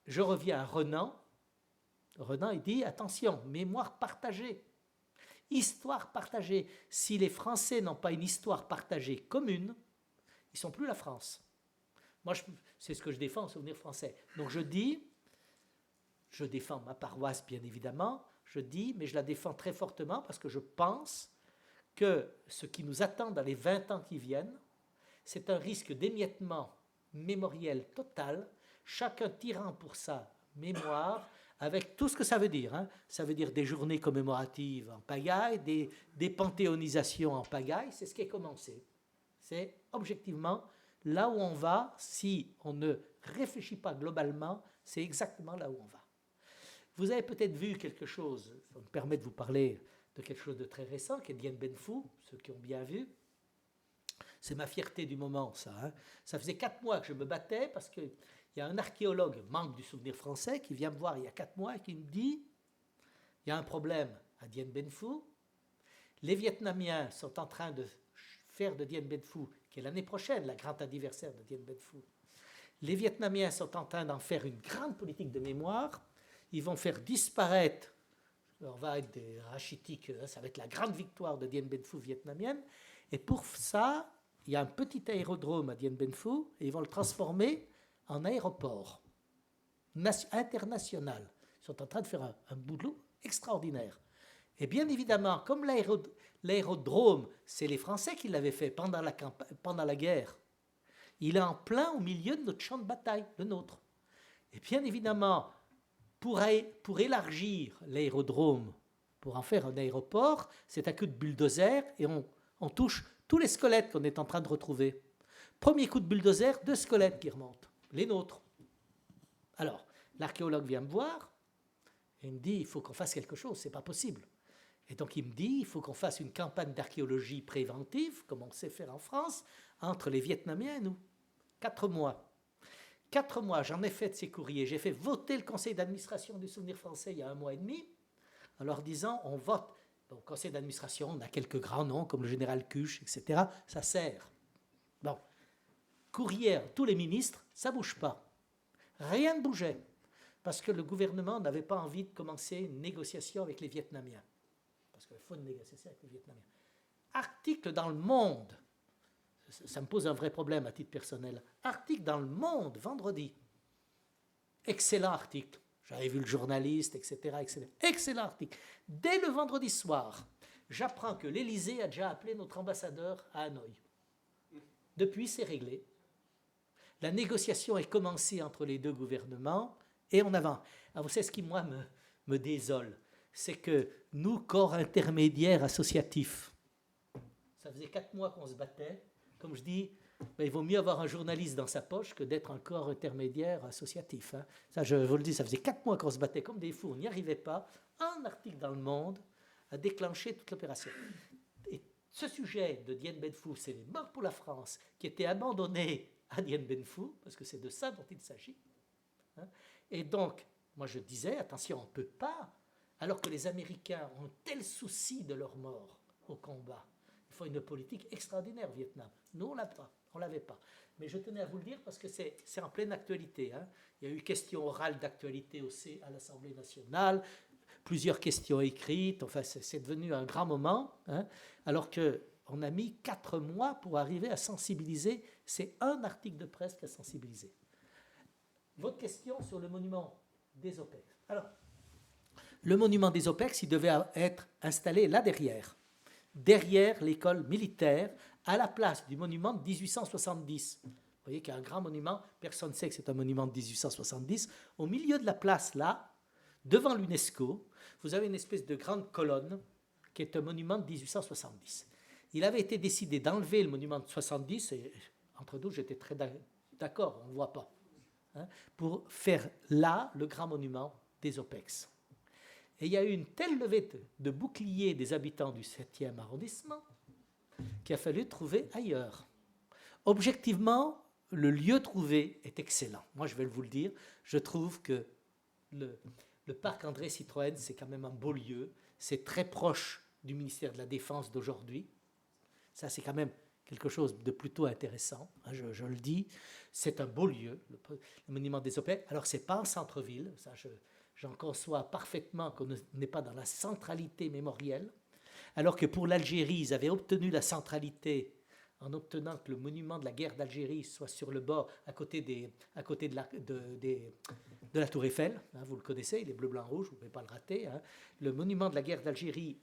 je reviens à Renan. Renan, il dit, attention, mémoire partagée, histoire partagée. Si les Français n'ont pas une histoire partagée commune, ils ne sont plus la France. Moi, c'est ce que je défends, souvenir français. Donc je dis, je défends ma paroisse, bien évidemment, je dis, mais je la défends très fortement parce que je pense que ce qui nous attend dans les 20 ans qui viennent, c'est un risque d'émiettement mémoriel total, chacun tirant pour sa mémoire, avec tout ce que ça veut dire. Hein. Ça veut dire des journées commémoratives en pagaille, des panthéonisations en pagaille, c'est ce qui est commencé. C'est objectivement là où on va, si on ne réfléchit pas globalement, c'est exactement là où on va. Vous avez peut-être vu quelque chose, ça me permet de vous parler de quelque chose de très récent, qui est Dien Bien Phu, ceux qui ont bien vu. C'est ma fierté du moment, ça. Hein. Ça faisait 4 mois que je me battais parce qu'il y a un archéologue, membre du Souvenir français, qui vient me voir il y a 4 mois et qui me dit il y a un problème à Dien Bien Phu. Les Vietnamiens sont en train de faire de Dien Bien Phu, qui est l'année prochaine, la grande anniversaire de Dien Bien Phu. Les Vietnamiens sont en train d'en faire une grande politique de mémoire. Ils vont faire disparaître, on va être des rachitiques, ça va être la grande victoire de Dien Bien Phu vietnamienne. Et pour ça, il y a un petit aérodrome à Dien Bien Phu et ils vont le transformer en aéroport international. Ils sont en train de faire un boulot extraordinaire. Et bien évidemment, comme l'aérodrome, c'est les Français qui l'avaient fait pendant la guerre, il est en plein au milieu de notre champ de bataille, le nôtre. Et bien évidemment, pour élargir l'aérodrome, pour en faire un aéroport, c'est à coup de bulldozer et on touche tous les squelettes qu'on est en train de retrouver. Premier coup de bulldozer, 2 squelettes qui remontent, les nôtres. Alors, l'archéologue vient me voir et il me dit, il faut qu'on fasse quelque chose, c'est pas possible. Et donc il me dit, il faut qu'on fasse une campagne d'archéologie préventive, comme on sait faire en France, entre les Vietnamiens et nous. 4 mois. 4 mois, j'en ai fait de ces courriers. J'ai fait voter le conseil d'administration du Souvenir français il y a 1 mois et demi, en leur disant, on vote. Au conseil d'administration, on a quelques grands noms, comme le général Cuche, etc. Ça sert. Bon. Courrier à tous les ministres, ça ne bouge pas. Rien ne bougeait, parce que le gouvernement n'avait pas envie de commencer une négociation avec les Vietnamiens. Parce qu'il faut une négociation avec les Vietnamiens. Article dans Le Monde, ça me pose un vrai problème à titre personnel. Article dans Le Monde, vendredi. Excellent article. J'avais vu le journaliste, etc., etc. Excellent article. Dès le vendredi soir, j'apprends que l'Élysée a déjà appelé notre ambassadeur à Hanoï. Depuis, c'est réglé. La négociation est commencée entre les 2 gouvernements et on avance. Alors, vous savez ce qui, moi, me désole, c'est que nous, corps intermédiaires associatifs, ça faisait 4 mois qu'on se battait. Comme je dis, ben, il vaut mieux avoir un journaliste dans sa poche que d'être un corps intermédiaire associatif. Hein. Ça, je vous le dis, ça faisait 4 mois qu'on se battait comme des fous, on n'y arrivait pas. Un article dans Le Monde a déclenché toute l'opération. Et ce sujet de Dien Bien Phu, c'est les morts pour la France qui étaient abandonnés à Dien Bien Phu, parce que c'est de ça dont il s'agit. Hein. Et donc, moi je disais, attention, on ne peut pas, alors que les Américains ont un tel souci de leur mort au combat. Il faut une politique extraordinaire au Vietnam. Nous, on ne l'avait pas. Mais je tenais à vous le dire parce que c'est en pleine actualité. Hein. Il y a eu question orale d'actualité aussi à l'Assemblée nationale, plusieurs questions écrites. Enfin, c'est devenu un grand moment. Hein, alors qu'on a mis 4 mois pour arriver à sensibiliser. C'est un article de presse qui a sensibilisé. Votre question sur le monument des OPEX. Alors, le monument des OPEX, il devait être installé là derrière l'école militaire, à la place du monument de 1870. Vous voyez qu'il y a un grand monument, personne ne sait que c'est un monument de 1870. Au milieu de la place, là, devant l'UNESCO, vous avez une espèce de grande colonne qui est un monument de 1870. Il avait été décidé d'enlever le monument de 70, et entre nous, j'étais très d'accord, on ne le voit pas, hein, pour faire là le grand monument des OPEX. Et il y a eu une telle levée de boucliers des habitants du 7e arrondissement qu'il a fallu trouver ailleurs. Objectivement, le lieu trouvé est excellent. Moi, je vais vous le dire. Je trouve que le parc André Citroën, c'est quand même un beau lieu. C'est très proche du ministère de la Défense d'aujourd'hui. Ça, c'est quand même quelque chose de plutôt intéressant, hein, je le dis. C'est un beau lieu, le monument des OPEX. Alors, ce n'est pas en centre-ville, ça, j'en conçois parfaitement qu'on n'est pas dans la centralité mémorielle, alors que pour l'Algérie, ils avaient obtenu la centralité en obtenant que le monument de la guerre d'Algérie soit sur le bord, à côté de la Tour Eiffel. Hein, vous le connaissez, il est bleu, blanc, rouge, vous ne pouvez pas le rater. Hein. Le monument de la guerre d'Algérie,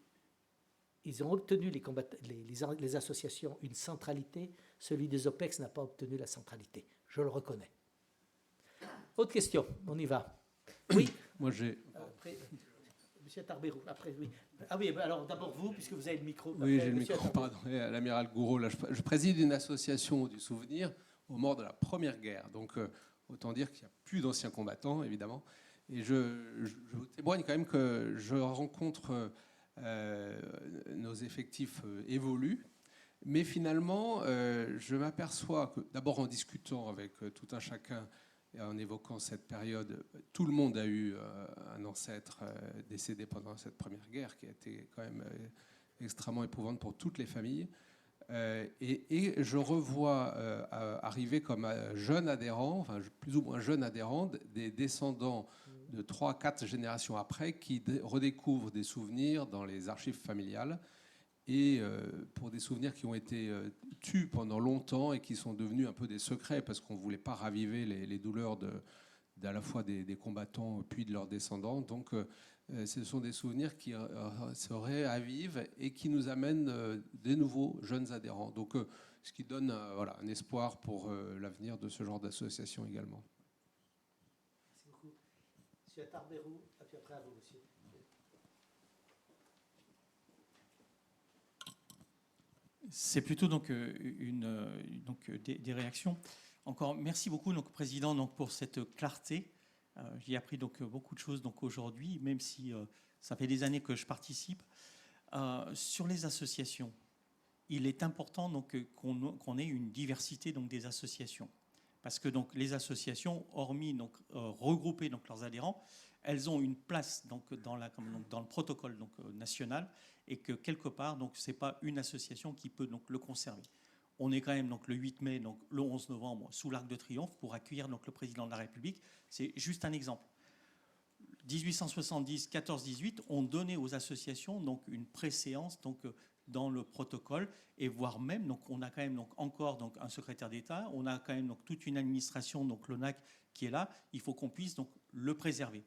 ils ont obtenu, les associations, une centralité. Celui des OPEX n'a pas obtenu la centralité. Je le reconnais. Autre question, on y va. Oui. Moi, j'ai... Monsieur Tarbérou, après, oui. Ah oui, alors d'abord vous, puisque vous avez le micro. Oui, j'ai le micro, pardon. L'amiral Gouraud, là, je préside une association du souvenir aux morts de la Première Guerre. Donc, autant dire qu'il n'y a plus d'anciens combattants, évidemment. Et je vous témoigne quand même que je rencontre nos effectifs évoluent. Mais finalement, je m'aperçois que, d'abord en discutant avec tout un chacun, et en évoquant cette période, tout le monde a eu un ancêtre décédé pendant cette première guerre qui a été quand même extrêmement éprouvante pour toutes les familles. Et je revois arriver comme jeune adhérent, enfin plus ou moins jeune adhérent, des descendants de 3-4 générations après qui redécouvrent des souvenirs dans les archives familiales. Et pour des souvenirs qui ont été tus pendant longtemps et qui sont devenus un peu des secrets parce qu'on ne voulait pas raviver les douleurs d'à la fois des combattants puis de leurs descendants. Donc ce sont des souvenirs qui se réavivent et qui nous amènent des nouveaux jeunes adhérents. Donc ce qui donne voilà, un espoir pour l'avenir de ce genre d'association également. Merci beaucoup. Monsieur Tarbérou, et puis après à vous, monsieur. C'est plutôt donc, des réactions. Encore merci beaucoup donc, Président donc, pour cette clarté. J'ai appris donc, beaucoup de choses donc, aujourd'hui, même si ça fait des années que je participe. Sur les associations, il est important donc, qu'on ait une diversité donc, des associations. Parce que donc, les associations, hormis donc, regrouper donc, leurs adhérents, elles ont une place donc, dans le protocole donc, national et que quelque part, donc, ce n'est pas une association qui peut donc, le conserver. On est quand même donc, le 8 mai, donc, le 11 novembre, sous l'Arc de Triomphe pour accueillir donc, le président de la République. C'est juste un exemple. 1870, 14-18 ont donné aux associations donc, une préséance donc, dans le protocole et voire même, donc, on a quand même donc, encore donc, un secrétaire d'État, on a quand même donc, toute une administration, donc l'ONAC, qui est là. Il faut qu'on puisse donc, le préserver.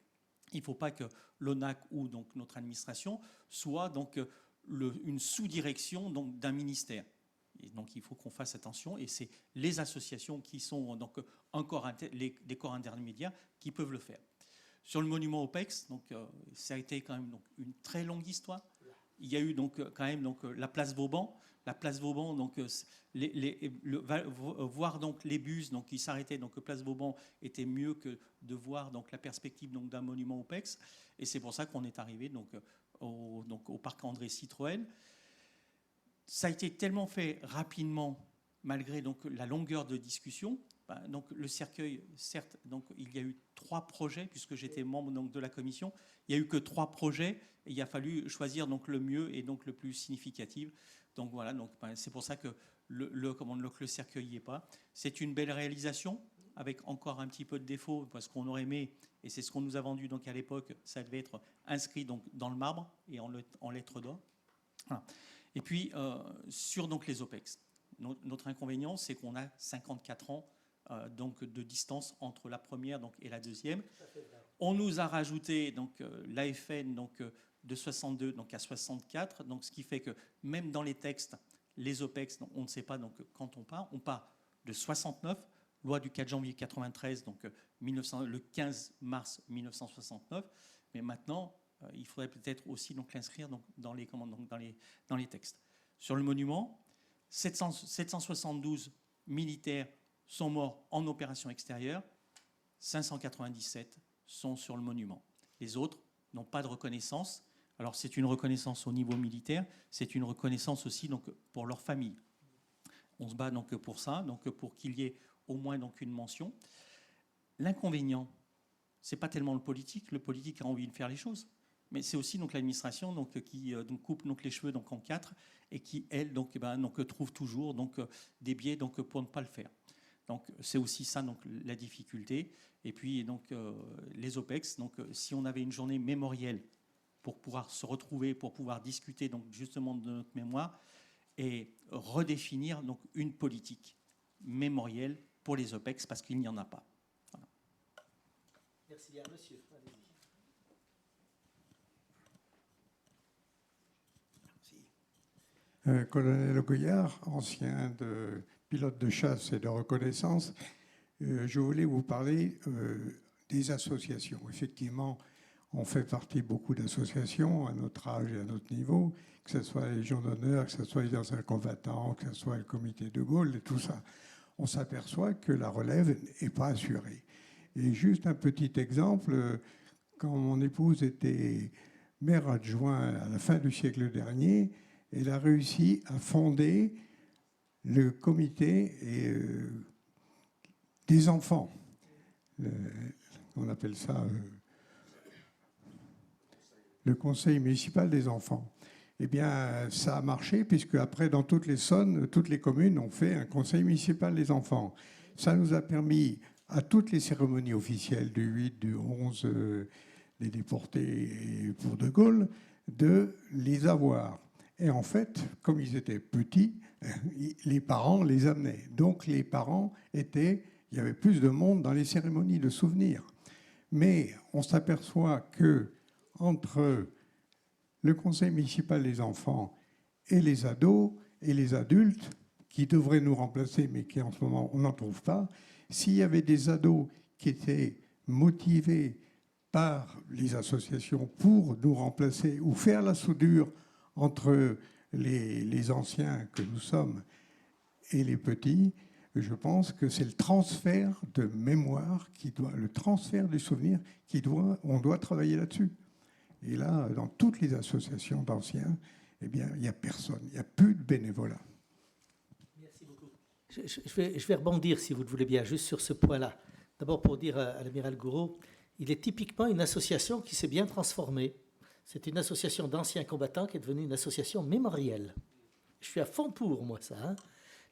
Il ne faut pas que l'ONAC ou donc, notre administration soit donc, une sous-direction donc, d'un ministère. Et donc il faut qu'on fasse attention et c'est les associations qui sont donc, des corps intermédiaires qui peuvent le faire. Sur le monument OPEX, donc, ça a été quand même donc, une très longue histoire. Il y a eu donc, quand même donc, la place Vauban. La place Vauban, donc, voir donc, les bus donc, qui s'arrêtaient donc, place Vauban était mieux que de voir donc, la perspective donc, d'un monument OPEX. Et c'est pour ça qu'on est arrivé donc, au parc André Citroën. Ça a été tellement fait rapidement, malgré donc, la longueur de discussion. Donc, le cercueil, certes, donc, il y a eu 3 projets, puisque j'étais membre donc, de la commission. Il n'y a eu que 3 projets, et il a fallu choisir donc, le mieux et donc, le plus significatif. Donc voilà, donc, c'est pour ça que le cercueil n'y est pas. C'est une belle réalisation, avec encore un petit peu de défaut, parce qu'on aurait aimé, et c'est ce qu'on nous a vendu donc, à l'époque, ça devait être inscrit donc, dans le marbre et en lettres d'or. Voilà. Et puis, sur donc, les OPEX, notre inconvénient, c'est qu'on a 54 ans donc, de distance entre la première donc, et la deuxième. On nous a rajouté l'AFN de 62 donc, à 64, donc, ce qui fait que même dans les textes, les OPEX, donc, on ne sait pas donc, quand on part de 69, loi du 4 janvier 93, donc le 15 mars 1969, mais maintenant, il faudrait peut-être aussi donc, l'inscrire donc, dans les textes. Sur le monument, 772 militaires sont morts en opération extérieure, 597 sont sur le monument. Les autres n'ont pas de reconnaissance. Alors c'est une reconnaissance au niveau militaire, c'est une reconnaissance aussi donc, pour leur famille. On se bat donc pour ça, donc pour qu'il y ait au moins donc une mention. L'inconvénient, c'est pas tellement le politique. Le politique a envie de faire les choses, mais c'est aussi donc l'administration donc qui donc coupe donc les cheveux donc en quatre et qui elle donc, donc trouve toujours donc des biais donc pour ne pas le faire. Donc c'est aussi ça donc la difficulté. Et puis donc les OPEX. Donc si on avait une journée mémorielle pour pouvoir se retrouver, pour pouvoir discuter donc justement de notre mémoire et redéfinir donc une politique mémorielle pour les OPEX parce qu'il n'y en a pas. Voilà. Merci bien, monsieur. Colonel Goyard, ancien pilote de chasse et de reconnaissance, je voulais vous parler des associations. Effectivement, on fait partie de beaucoup d'associations à notre âge et à notre niveau, que ce soit la Légion d'honneur, que ce soit les anciens combattants, que ce soit le comité de Gaulle et tout ça. On s'aperçoit que la relève n'est pas assurée. Et juste un petit exemple, quand mon épouse était maire adjoint à la fin du siècle dernier, elle a réussi à fonder le comité des enfants. On appelle ça le conseil municipal des enfants. Eh bien, ça a marché, puisque après, dans toutes les zones, toutes les communes ont fait un conseil municipal des enfants. Ça nous a permis, à toutes les cérémonies officielles du 8, du 11, des déportés et pour De Gaulle, de les avoir. Et en fait, comme ils étaient petits, les parents les amenaient. Donc les parents il y avait plus de monde dans les cérémonies de souvenirs. Mais on s'aperçoit que entre le conseil municipal des enfants et les ados et les adultes, qui devraient nous remplacer, mais qui en ce moment on n'en trouve pas, s'il y avait des ados qui étaient motivés par les associations pour nous remplacer ou faire la soudure entre les anciens que nous sommes et les petits, je pense que c'est le transfert de mémoire le transfert du souvenir on doit travailler là-dessus. Et là, dans toutes les associations d'anciens, eh bien, il n'y a personne, il n'y a plus de bénévolat. Merci beaucoup. Je vais rebondir, si vous le voulez bien, juste sur ce point-là. D'abord, pour dire à l'amiral Gouraud, il est typiquement une association qui s'est bien transformée. C'est une association d'anciens combattants qui est devenue une association mémorielle. Je suis à fond pour, moi, ça. Hein.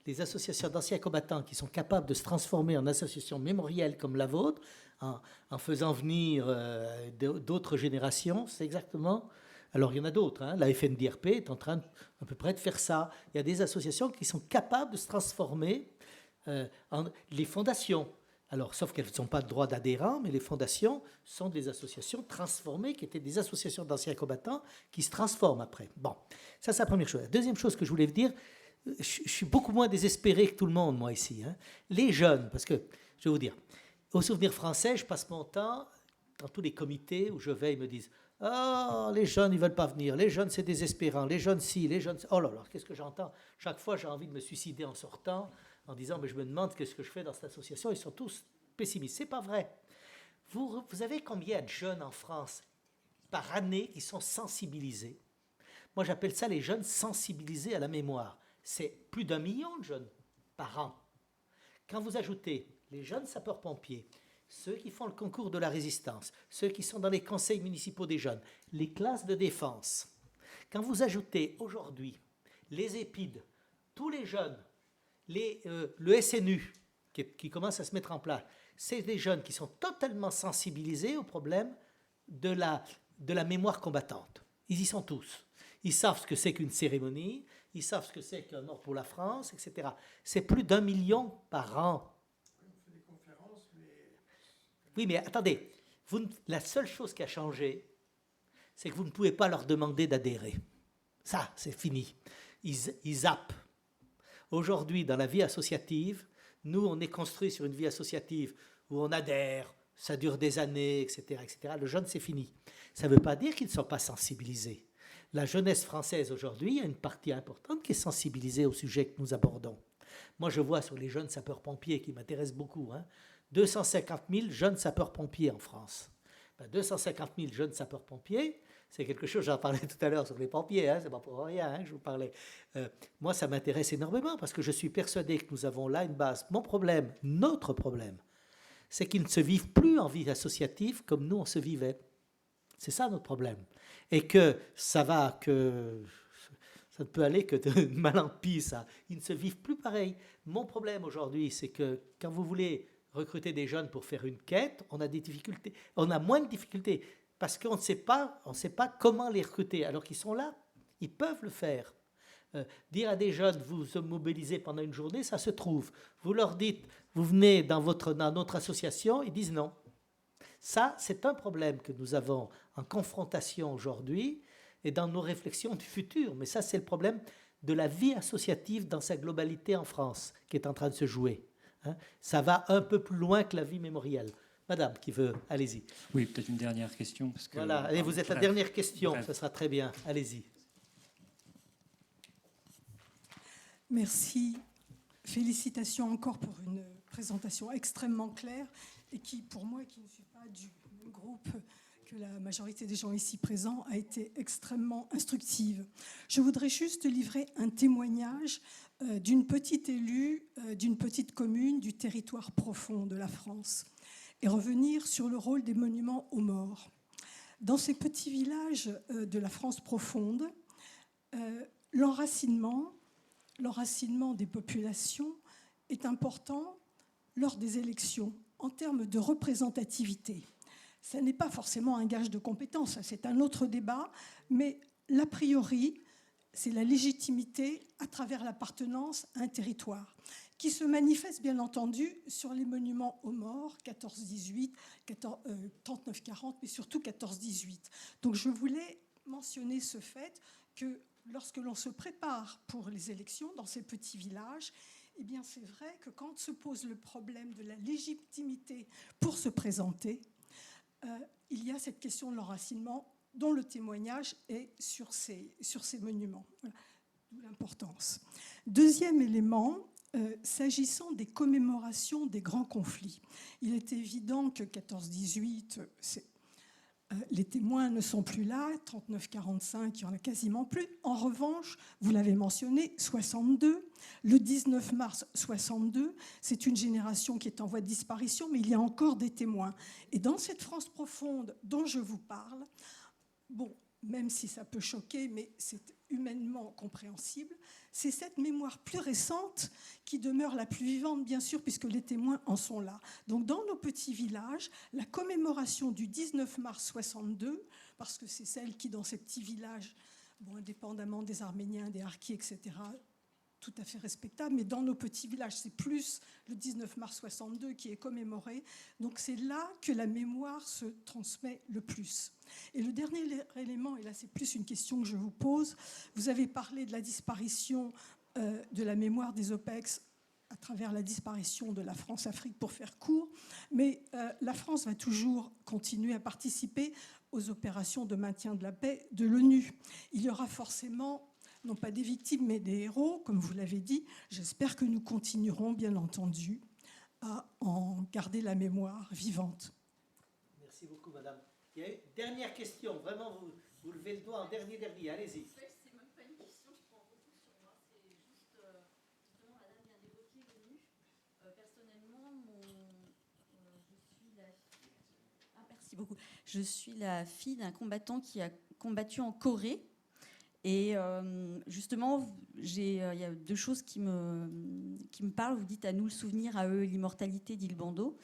Les associations d'anciens combattants qui sont capables de se transformer en associations mémorielles comme la vôtre, en faisant venir d'autres générations, c'est exactement... Alors, il y en a d'autres. Hein. La FNDRP est en train à peu près de faire ça. Il y a des associations qui sont capables de se transformer en les fondations. Alors, sauf qu'elles n'ont pas de droit d'adhérent, mais les fondations sont des associations transformées, qui étaient des associations d'anciens combattants, qui se transforment après. Bon, ça, c'est la première chose. La deuxième chose que je voulais vous dire, je suis beaucoup moins désespéré que tout le monde, moi, ici. Hein. Les jeunes, parce que, je vais vous dire, au Souvenir français, je passe mon temps dans tous les comités où je vais, ils me disent « Ah, les jeunes, ils ne veulent pas venir. Les jeunes, c'est désespérant. Les jeunes, si. Les jeunes... » Oh là là, qu'est-ce que j'entends? Chaque fois, j'ai envie de me suicider en sortant, en disant « Mais je me demande qu'est-ce que je fais dans cette association. » Ils sont tous pessimistes. Ce n'est pas vrai. Vous avez combien de jeunes en France par année qui sont sensibilisés? Moi, j'appelle ça les jeunes sensibilisés à la mémoire. C'est plus d'1 million de jeunes par an. Quand vous ajoutez les jeunes sapeurs-pompiers, ceux qui font le concours de la résistance, ceux qui sont dans les conseils municipaux des jeunes, les classes de défense, quand vous ajoutez aujourd'hui les épides, tous les jeunes, le SNU qui commence à se mettre en place, c'est des jeunes qui sont totalement sensibilisés au problème de la mémoire combattante. Ils y sont tous. Ils savent ce que c'est qu'une cérémonie, ils savent ce que c'est qu'un mort pour la France, etc. C'est plus d'1 million par an. On fait des conférences, mais... Oui, mais attendez, la seule chose qui a changé, c'est que vous ne pouvez pas leur demander d'adhérer. Ça, c'est fini. Ils zappent. Aujourd'hui, dans la vie associative, nous, on est construit sur une vie associative où on adhère, ça dure des années, etc., etc. Le jeune, c'est fini. Ça ne veut pas dire qu'ils ne sont pas sensibilisés. La jeunesse française aujourd'hui, il y a une partie importante qui est sensibilisée au sujet que nous abordons. Moi, je vois sur les jeunes sapeurs-pompiers qui m'intéressent beaucoup, 250 000 jeunes sapeurs-pompiers en France. 250 000 jeunes sapeurs-pompiers, C'est quelque chose, j'en parlais tout à l'heure sur les pompiers, hein, c'est pas pour rien que je vous parlais. Moi, ça m'intéresse énormément parce que je suis persuadé que nous avons là une base. Mon problème, notre problème, c'est qu'ils ne se vivent plus en vie associative comme nous on se vivait. C'est ça notre problème. Et que ça ne peut aller que de mal en pis, ça. Ils ne se vivent plus pareil. Mon problème aujourd'hui, c'est que quand vous voulez recruter des jeunes pour faire une quête, on a des difficultés. On a moins de difficultés parce qu'on ne sait pas comment les recruter. Alors qu'ils sont là, ils peuvent le faire. Dire à des jeunes, vous vous mobilisez pendant une journée, ça se trouve. Vous leur dites, vous venez dans notre association, ils disent non. Ça, c'est un problème que nous avons en confrontation aujourd'hui et dans nos réflexions du futur. Mais ça, c'est le problème de la vie associative dans sa globalité en France qui est en train de se jouer. Ça va un peu plus loin que la vie mémorielle. Madame qui veut, allez-y. Oui, peut-être une dernière question. Parce que, voilà, allez, vous êtes la dernière question, ça sera très bien. Allez-y. Merci. Félicitations encore pour une présentation extrêmement claire et qui, pour moi, qui ne suis pas du même groupe que la majorité des gens ici présents, a été extrêmement instructive. Je voudrais juste livrer un témoignage d'une petite élue, d'une petite commune du territoire profond de la France et revenir sur le rôle des monuments aux morts. Dans ces petits villages de la France profonde, l'enracinement des populations est important lors des élections en termes de représentativité. Ce n'est pas forcément un gage de compétence, c'est un autre débat, mais l'a priori, c'est la légitimité à travers l'appartenance à un territoire, qui se manifeste bien entendu sur les monuments aux morts, 14-18, 39-40, mais surtout 14-18. Donc je voulais mentionner ce fait que lorsque l'on se prépare pour les élections dans ces petits villages, eh bien c'est vrai que quand se pose le problème de la légitimité pour se présenter, il y a cette question de l'enracinement dont le témoignage est sur ces monuments. Voilà. D'où l'importance. Deuxième élément, s'agissant des commémorations des grands conflits. Il est évident que 14-18, les témoins ne sont plus là, 39-45, il n'y en a quasiment plus. En revanche, vous l'avez mentionné, 62, le 19 mars 62, c'est une génération qui est en voie de disparition, mais il y a encore des témoins. Et dans cette France profonde dont je vous parle, bon, même si ça peut choquer, mais c'est humainement compréhensible, c'est cette mémoire plus récente qui demeure la plus vivante, bien sûr, puisque les témoins en sont là. Donc, dans nos petits villages, la commémoration du 19 mars 62, parce que c'est celle qui, dans ces petits villages, bon, indépendamment des Arméniens, des Harkis, etc., tout à fait respectable, mais dans nos petits villages, c'est plus le 19 mars 62 qui est commémoré. Donc c'est là que la mémoire se transmet le plus. Et le dernier élément, et là c'est plus une question que je vous pose, vous avez parlé de la disparition de la mémoire des OPEX à travers la disparition de la France-Afrique, pour faire court, mais la France va toujours continuer à participer aux opérations de maintien de la paix de l'ONU. Il y aura forcément non pas des victimes, mais des héros, comme vous l'avez dit. J'espère que nous continuerons, bien entendu, à en garder la mémoire vivante. Merci beaucoup, madame. Il y a une dernière question. Vraiment, vous levez le doigt en dernier, allez-y. C'est même pas une question, je prends beaucoup sur moi. C'est juste, justement, madame vient d'évoquer l'ONU. Personnellement, je suis la fille... merci beaucoup. Je suis la fille d'un combattant qui a combattu en Corée. Et justement, il y a deux choses qui me parlent. Vous dites à nous le souvenir, à eux l'immortalité, dit le bandeau.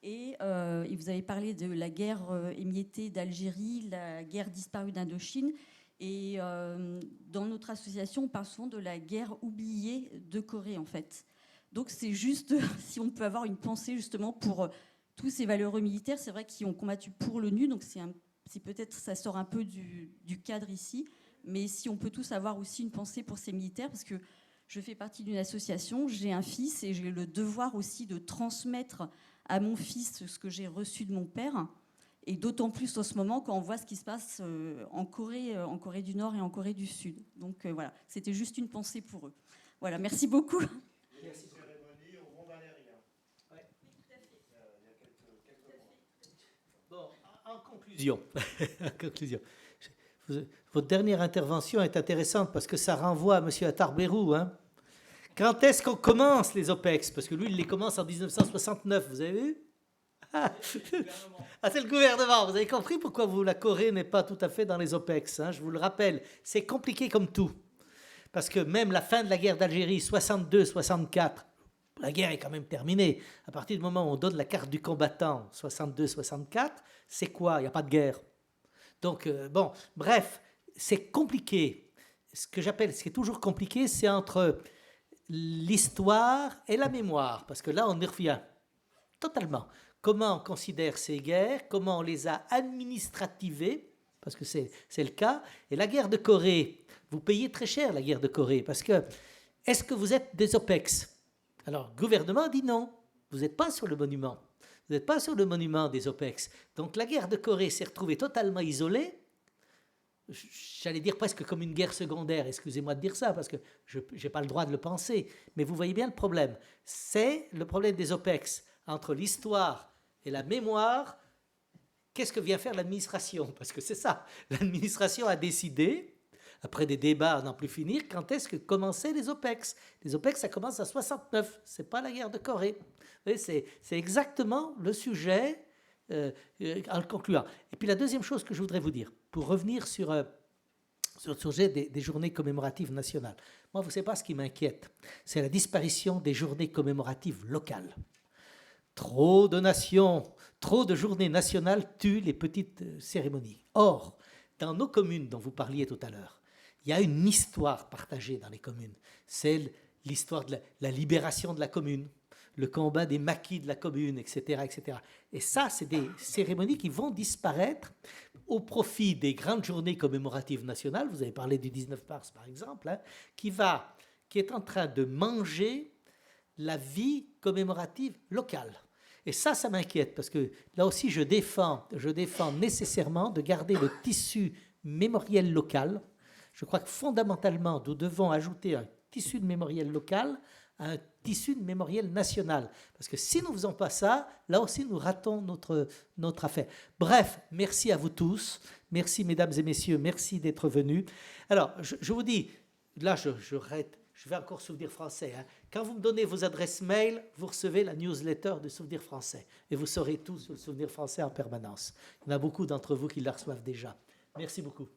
Et vous avez parlé de la guerre émiettée d'Algérie, la guerre disparue d'Indochine. Et dans notre association, on parle souvent de la guerre oubliée de Corée, en fait. Donc c'est juste, si on peut avoir une pensée justement pour tous ces valeureux militaires, c'est vrai qu'ils ont combattu pour l'ONU, donc c'est peut-être, ça sort un peu du cadre ici. Mais si on peut tous avoir aussi une pensée pour ces militaires, parce que je fais partie d'une association, j'ai un fils et j'ai le devoir aussi de transmettre à mon fils ce que j'ai reçu de mon père. Et d'autant plus en ce moment quand on voit ce qui se passe en Corée du Nord et en Corée du Sud. Donc voilà, c'était juste une pensée pour eux. Voilà, merci beaucoup. Merci. Bon, en conclusion, Votre dernière intervention est intéressante parce que ça renvoie à M. Attard-Berrou. Hein. Quand est-ce qu'on commence les OPEX? Parce que lui, il les commence en 1969, vous avez vu? C'est le gouvernement. Vous avez compris pourquoi la Corée n'est pas tout à fait dans les OPEX. Hein, je vous le rappelle, c'est compliqué comme tout. Parce que même la fin de la guerre d'Algérie, 62-64, la guerre est quand même terminée. À partir du moment où on donne la carte du combattant, 62-64, c'est quoi? Il n'y a pas de guerre. Donc, bon, bref, c'est compliqué. Ce que j'appelle, ce qui est toujours compliqué, c'est entre l'histoire et la mémoire. Parce que là, on y revient totalement. Comment on considère ces guerres, comment on les a administrativées, parce que c'est le cas. Et la guerre de Corée, vous payez très cher la guerre de Corée, parce que est-ce que vous êtes des OPEX? Alors, le gouvernement dit non, vous n'êtes pas sur le monument. Vous n'êtes pas sur le monument des OPEX. Donc la guerre de Corée s'est retrouvée totalement isolée, j'allais dire presque comme une guerre secondaire, excusez-moi de dire ça, parce que je n'ai pas le droit de le penser, mais vous voyez bien le problème. C'est le problème des OPEX, entre l'histoire et la mémoire. Qu'est-ce que vient faire l'administration? Parce que c'est ça, l'administration a décidé, après des débats à n'en plus finir, quand est-ce que commençaient les OPEX. Les OPEX, ça commence à 69, c'est pas la guerre de Corée. C'est exactement le sujet en le concluant. Et puis la deuxième chose que je voudrais vous dire, pour revenir sur le sujet des journées commémoratives nationales. Moi, vous ne savez pas ce qui m'inquiète, c'est la disparition des journées commémoratives locales. Trop de nations, trop de journées nationales tuent les petites cérémonies. Or, dans nos communes dont vous parliez tout à l'heure, il y a une histoire partagée dans les communes. C'est l'histoire de la libération de la commune, le combat des maquis de la commune, etc., etc. Et ça, c'est des cérémonies qui vont disparaître au profit des grandes journées commémoratives nationales. Vous avez parlé du 19 mars, par exemple, hein, qui est en train de manger la vie commémorative locale. Et ça m'inquiète, parce que là aussi, je défends nécessairement de garder le tissu mémoriel local. Je crois que fondamentalement, nous devons ajouter un tissu de mémoriel local à un tissu de mémoriel national. Parce que si nous ne faisons pas ça, là aussi, nous ratons notre affaire. Bref, merci à vous tous. Merci, mesdames et messieurs. Merci d'être venus. Alors, je vous dis, là, je vais encore Souvenir Français. Hein. Quand vous me donnez vos adresses mail, vous recevez la newsletter de Souvenir Français. Et vous saurez tout sur le Souvenir Français en permanence. Il y en a beaucoup d'entre vous qui la reçoivent déjà. Merci beaucoup.